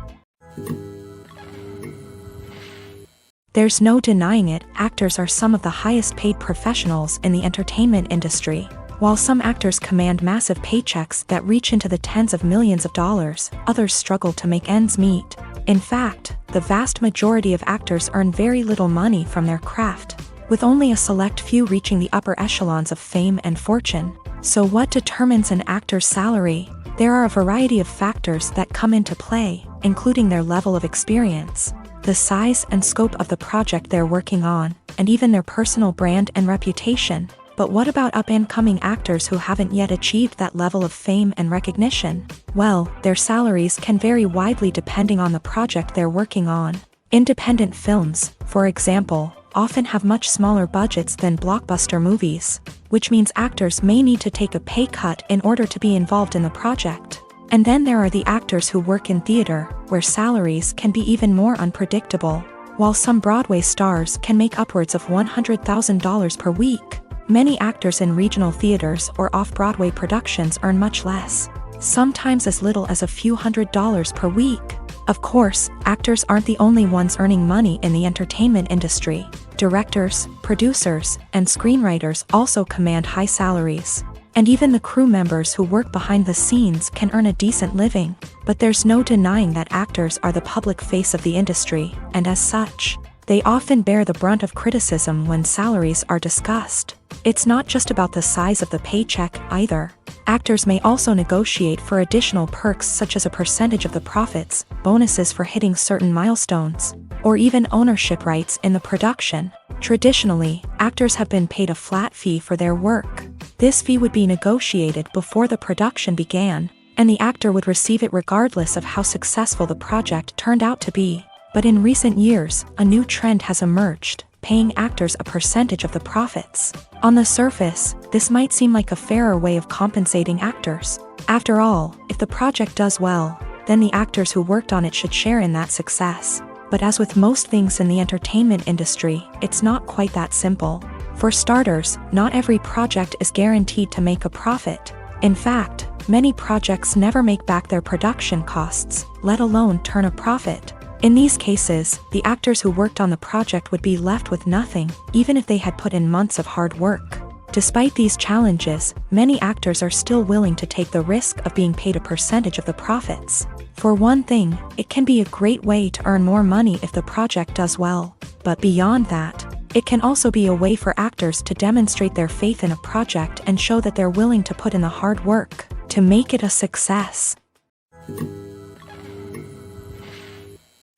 There's no denying it, actors are some of the highest paid professionals in the entertainment industry. While some actors command massive paychecks that reach into the tens of millions of dollars, others struggle to make ends meet. In fact, the vast majority of actors earn very little money from their craft, with only a select few reaching the upper echelons of fame and fortune. So what determines an actor's salary? There are a variety of factors that come into play, including their level of experience, the size and scope of the project they're working on, and even their personal brand and reputation. But what about up-and-coming actors who haven't yet achieved that level of fame and recognition? Well, their salaries can vary widely depending on the project they're working on. Independent films, for example, often have much smaller budgets than blockbuster movies, which means actors may need to take a pay cut in order to be involved in the project. And then there are the actors who work in theater, where salaries can be even more unpredictable. While some Broadway stars can make upwards of $100,000 per week, many actors in regional theaters or off-Broadway productions earn much less, sometimes as little as a few $100s per week. Of course, actors aren't the only ones earning money in the entertainment industry. Directors, producers, and screenwriters also command high salaries. And even the crew members who work behind the scenes can earn a decent living. But there's no denying that actors are the public face of the industry, and as such, they often bear the brunt of criticism when salaries are discussed. It's not just about the size of the paycheck, either. Actors may also negotiate for additional perks such as a percentage of the profits, bonuses for hitting certain milestones, or even ownership rights in the production. Traditionally, actors have been paid a flat fee for their work. This fee would be negotiated before the production began, and the actor would receive it regardless of how successful the project turned out to be. But in recent years, a new trend has emerged. paying actors a percentage of the profits. On the surface, this might seem like a fairer way of compensating actors. After all, if the project does well, then the actors who worked on it should share in that success. But as with most things in the entertainment industry, it's not quite that simple. For starters, not every project is guaranteed to make a profit. In fact, many projects never make back their production costs, let alone turn a profit. In these cases, the actors who worked on the project would be left with nothing, even if they had put in months of hard work. Despite these challenges, many actors are still willing to take the risk of being paid a percentage of the profits. For one thing, it can be a great way to earn more money if the project does well. But beyond that, it can also be a way for actors to demonstrate their faith in a project and show that they're willing to put in the hard work to make it a success.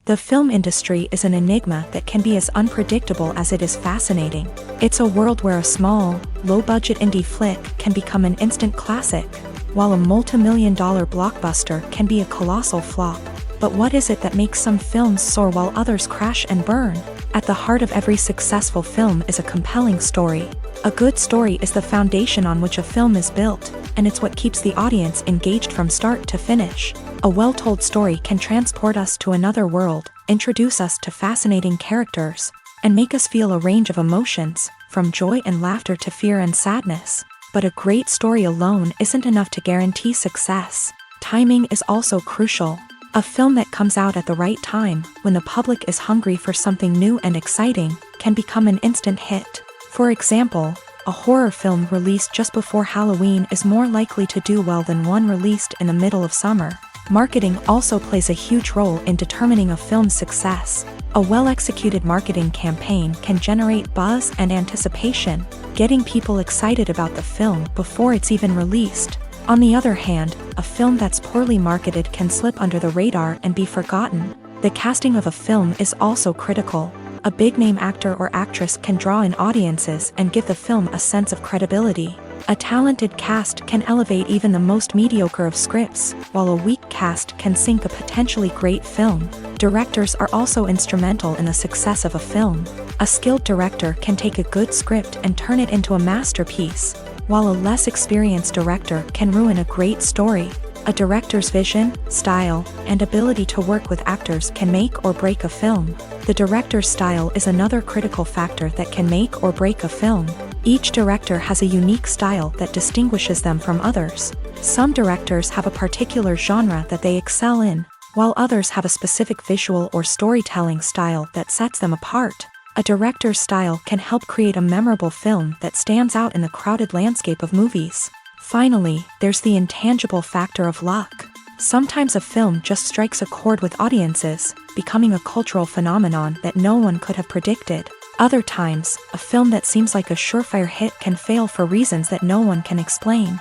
The film industry is an enigma that can be as unpredictable as it is fascinating. It's a world where a small, low-budget indie flick can become an instant classic, while a multi-million-dollar blockbuster can be a colossal flop. But what is it that makes some films soar while others crash and burn? At the heart of every successful film is a compelling story. A good story is the foundation on which a film is built, and it's what keeps the audience engaged from start to finish. A well-told story can transport us to another world, introduce us to fascinating characters, and make us feel a range of emotions, from joy and laughter to fear and sadness. But a great story alone isn't enough to guarantee success. Timing is also crucial. A film that comes out at the right time, when the public is hungry for something new and exciting, can become an instant hit. For example, a horror film released just before Halloween is more likely to do well than one released in the middle of summer. Marketing also plays a huge role in determining a film's success. A well-executed marketing campaign can generate buzz and anticipation, getting people excited about the film before it's even released. On the other hand, a film that's poorly marketed can slip under the radar and be forgotten. The casting of a film is also critical. A big-name actor or actress can draw in audiences and give the film a sense of credibility. A talented cast can elevate even the most mediocre of scripts, while a weak cast can sink a potentially great film. Directors are also instrumental in the success of a film. A skilled director can take a good script and turn it into a masterpiece, while a less experienced director can ruin a great story. A director's vision, style, and ability to work with actors can make or break a film. The director's style is another critical factor that can make or break a film. Each director has a unique style that distinguishes them from others. Some directors have a particular genre that they excel in, while others have a specific visual or storytelling style that sets them apart. A director's style can help create a memorable film that stands out in the crowded landscape of movies. Finally, there's the intangible factor of luck. Sometimes a film just strikes a chord with audiences, becoming a cultural phenomenon that no one could have predicted. Other times, a film that seems like a surefire hit can fail for reasons that no one can explain.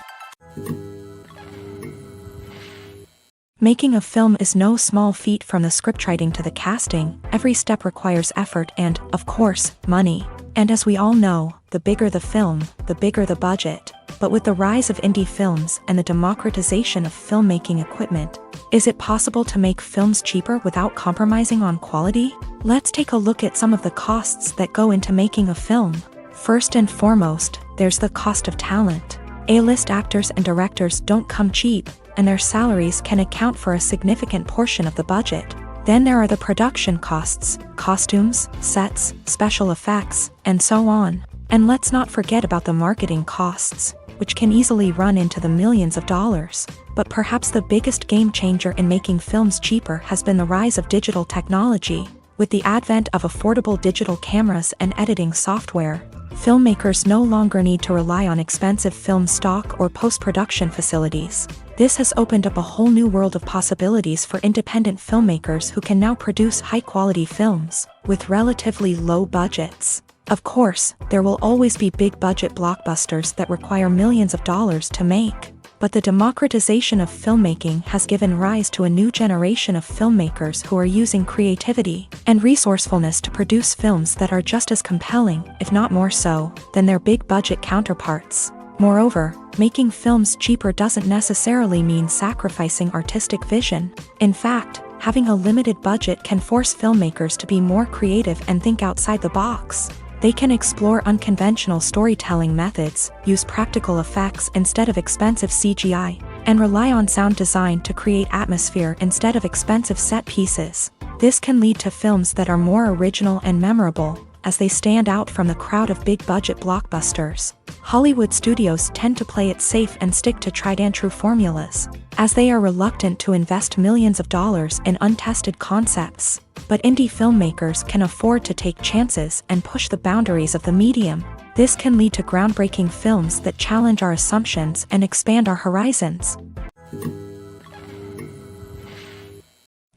Making a film is no small feat. From the scriptwriting to the casting, every step requires effort and, of course, money. And as we all know, the bigger the film, the bigger the budget. But with the rise of indie films and the democratization of filmmaking equipment, is it possible to make films cheaper without compromising on quality? Let's take a look at some of the costs that go into making a film. First and foremost, there's the cost of talent. A-list actors and directors don't come cheap, and their salaries can account for a significant portion of the budget. Then there are the production costs, costumes, sets, special effects, and so on. And let's not forget about the marketing costs, which can easily run into the millions of dollars. But perhaps the biggest game changer in making films cheaper has been the rise of digital technology. With the advent of affordable digital cameras and editing software, filmmakers no longer need to rely on expensive film stock or post-production facilities. This has opened up a whole new world of possibilities for independent filmmakers who can now produce high-quality films with relatively low budgets. Of course, there will always be big-budget blockbusters that require millions of dollars to make. But the democratization of filmmaking has given rise to a new generation of filmmakers who are using creativity and resourcefulness to produce films that are just as compelling, if not more so, than their big-budget counterparts. Moreover, making films cheaper doesn't necessarily mean sacrificing artistic vision. In fact, Having a limited budget can force filmmakers to be more creative and think outside the box. They can explore unconventional storytelling methods, use practical effects instead of expensive CGI, and rely on sound design to create atmosphere instead of expensive set pieces. This can lead to films that are more original and memorable, as they stand out from the crowd of big-budget blockbusters. Hollywood studios tend to play it safe and stick to tried-and-true formulas, as they are reluctant to invest millions of dollars in untested concepts. But indie filmmakers can afford to take chances and push the boundaries of the medium. This can lead to groundbreaking films that challenge our assumptions and expand our horizons.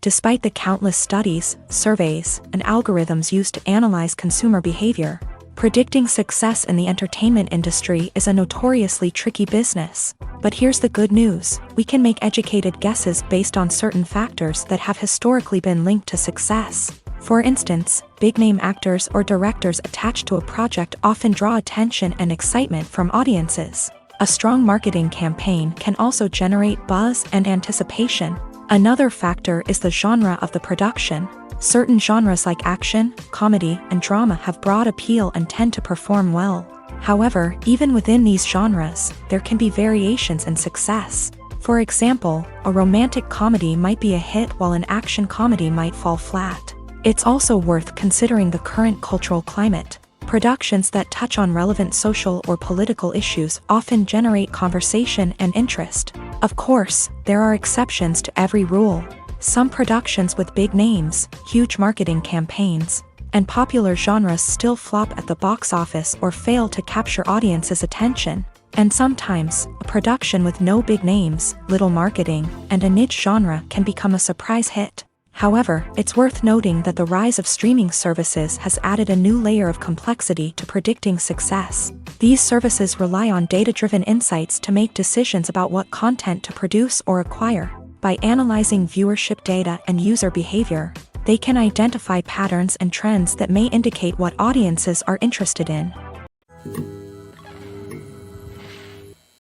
Despite the countless studies, surveys, and algorithms used to analyze consumer behavior, predicting success in the entertainment industry is a notoriously tricky business. But here's the good news: we can make educated guesses based on certain factors that have historically been linked to success. For instance, big-name actors or directors attached to a project often draw attention and excitement from audiences. A strong marketing campaign can also generate buzz and anticipation. Another factor is the genre of the production. Certain genres like action, comedy, and drama have broad appeal and tend to perform well. However, even within these genres, there can be variations in success. For example, a romantic comedy might be a hit while an action comedy might fall flat. It's also worth considering the current cultural climate. Productions that touch on relevant social or political issues often generate conversation and interest. Of course, there are exceptions to every rule. Some productions with big names, huge marketing campaigns, and popular genres still flop at the box office or fail to capture audiences' attention. And sometimes, a production with no big names, little marketing, and a niche genre can become a surprise hit. However, it's worth noting that the rise of streaming services has added a new layer of complexity to predicting success. These services rely on data-driven insights to make decisions about what content to produce or acquire. By analyzing viewership data and user behavior, they can identify patterns and trends that may indicate what audiences are interested in.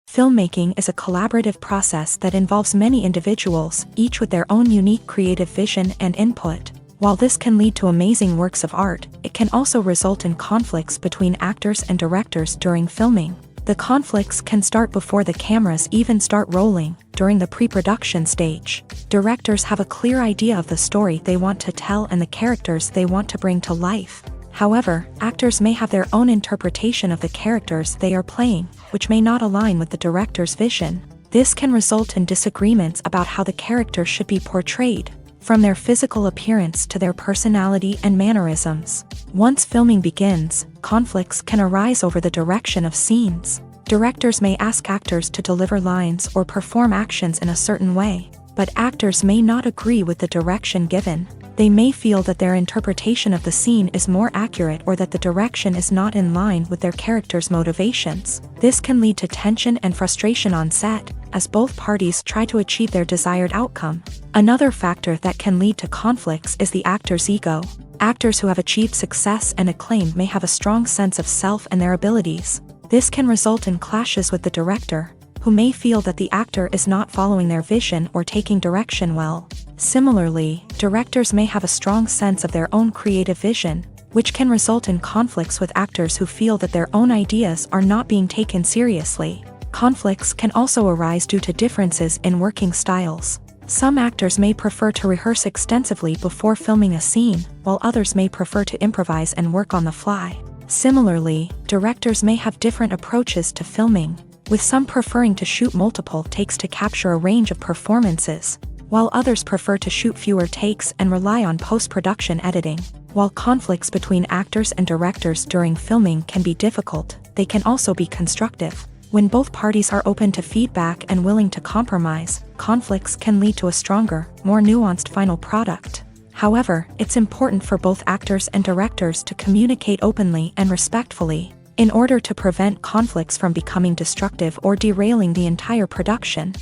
Filmmaking is a collaborative process that involves many individuals, each with their own unique creative vision and input. While this can lead to amazing works of art, it can also result in conflicts between actors and directors during filming. The conflicts can start before the cameras even start rolling, during the pre-production stage. Directors have a clear idea of the story they want to tell and the characters they want to bring to life. However, actors may have their own interpretation of the characters they are playing, which may not align with the director's vision. This can result in disagreements about how the character should be portrayed, from their physical appearance to their personality and mannerisms. Once filming begins, conflicts can arise over the direction of scenes. Directors may ask actors to deliver lines or perform actions in a certain way, but actors may not agree with the direction given. They may feel that their interpretation of the scene is more accurate or that the direction is not in line with their character's motivations. This can lead to tension and frustration on set, as both parties try to achieve their desired outcome. Another factor that can lead to conflicts is the actor's ego. Actors who have achieved success and acclaim may have a strong sense of self and their abilities. This can result in clashes with the director, who may feel that the actor is not following their vision or taking direction well. Similarly, directors may have a strong sense of their own creative vision, which can result in conflicts with actors who feel that their own ideas are not being taken seriously. Conflicts can also arise due to differences in working styles. Some actors may prefer to rehearse extensively before filming a scene, while others may prefer to improvise and work on the fly. Similarly, directors may have different approaches to filming, with some preferring to shoot multiple takes to capture a range of performances, while others prefer to shoot fewer takes and rely on post-production editing. While conflicts between actors and directors during filming can be difficult, they can also be constructive. When both parties are open to feedback and willing to compromise, conflicts can lead to a stronger, more nuanced final product. However, it's important for both actors and directors to communicate openly and respectfully, in order to prevent conflicts from becoming destructive or derailing the entire production.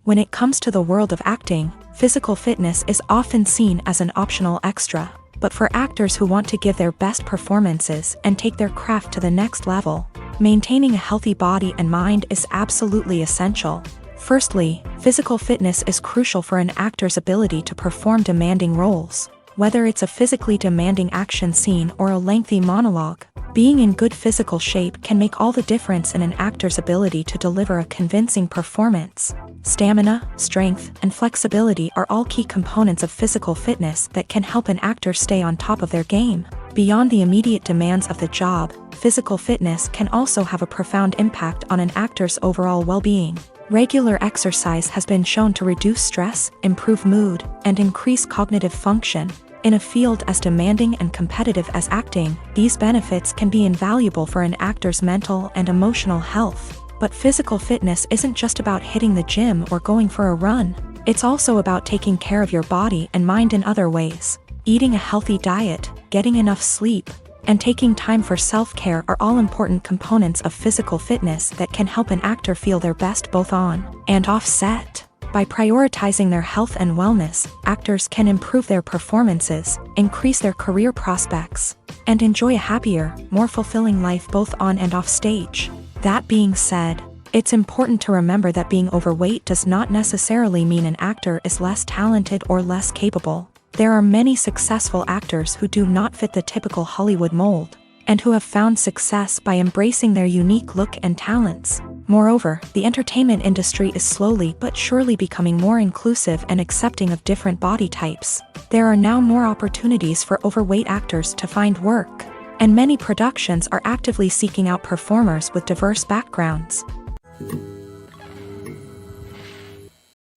When it comes to the world of acting, physical fitness is often seen as an optional extra. But for actors who want to give their best performances and take their craft to the next level, maintaining a healthy body and mind is absolutely essential. Firstly, physical fitness is crucial for an actor's ability to perform demanding roles. Whether it's a physically demanding action scene or a lengthy monologue, being in good physical shape can make all the difference in an actor's ability to deliver a convincing performance. Stamina, strength, and flexibility are all key components of physical fitness that can help an actor stay on top of their game. Beyond the immediate demands of the job, physical fitness can also have a profound impact on an actor's overall well-being. Regular exercise has been shown to reduce stress, improve mood, and increase cognitive function. In a field as demanding and competitive as acting, these benefits can be invaluable for an actor's mental and emotional health. But physical fitness isn't just about hitting the gym or going for a run. It's also about taking care of your body and mind in other ways. Eating a healthy diet, getting enough sleep, and taking time for self-care are all important components of physical fitness that can help an actor feel their best both on and off set. By prioritizing their health and wellness, actors can improve their performances, increase their career prospects, and enjoy a happier, more fulfilling life both on and off stage. That being said, it's important to remember that being overweight does not necessarily mean an actor is less talented or less capable. There are many successful actors who do not fit the typical Hollywood mold, and who have found success by embracing their unique look and talents. Moreover, the entertainment industry is slowly but surely becoming more inclusive and accepting of different body types. There are now more opportunities for overweight actors to find work, and many productions are actively seeking out performers with diverse backgrounds.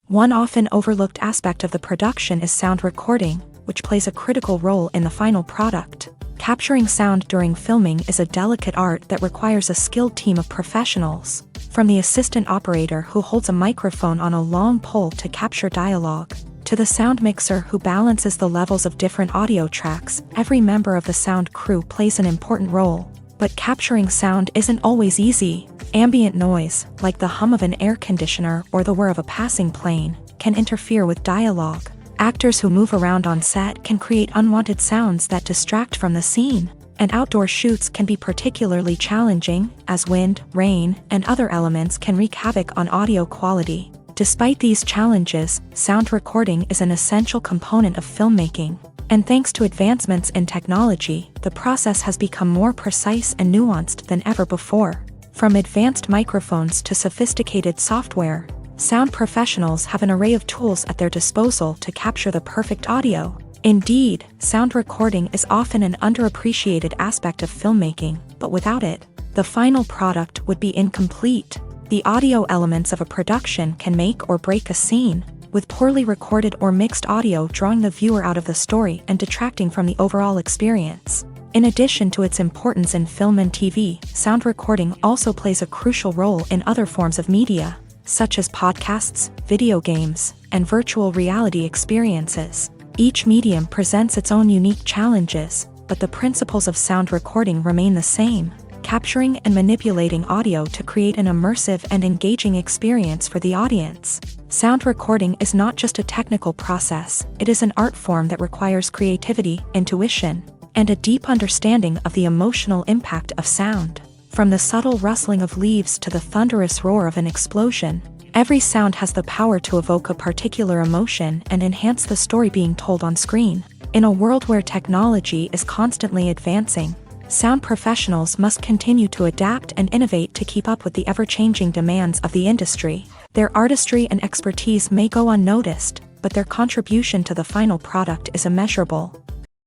One often overlooked aspect of the production is sound recording, which plays a critical role in the final product. Capturing sound during filming is a delicate art that requires a skilled team of professionals. From the assistant operator who holds a microphone on a long pole to capture dialogue, to the sound mixer who balances the levels of different audio tracks, every member of the sound crew plays an important role. But capturing sound isn't always easy. Ambient noise, like the hum of an air conditioner or the whir of a passing plane, can interfere with dialogue. Actors who move around on set can create unwanted sounds that distract from the scene, and outdoor shoots can be particularly challenging, as wind, rain, and other elements can wreak havoc on audio quality. Despite these challenges, sound recording is an essential component of filmmaking, and thanks to advancements in technology, the process has become more precise and nuanced than ever before. From advanced microphones to sophisticated software, sound professionals have an array of tools at their disposal to capture the perfect audio. Indeed, sound recording is often an underappreciated aspect of filmmaking, but without it, the final product would be incomplete. The audio elements of a production can make or break a scene, with poorly recorded or mixed audio drawing the viewer out of the story and detracting from the overall experience. In addition to its importance in film and TV, sound recording also plays a crucial role in other forms of media, such as podcasts, video games, and virtual reality experiences. Each medium presents its own unique challenges, but the principles of sound recording remain the same: capturing and manipulating audio to create an immersive and engaging experience for the audience. Sound recording is not just a technical process, it is an art form that requires creativity, intuition, and a deep understanding of the emotional impact of sound. From the subtle rustling of leaves to the thunderous roar of an explosion, every sound has the power to evoke a particular emotion and enhance the story being told on screen. In a world where technology is constantly advancing, sound professionals must continue to adapt and innovate to keep up with the ever-changing demands of the industry. Their artistry and expertise may go unnoticed, but their contribution to the final product is immeasurable.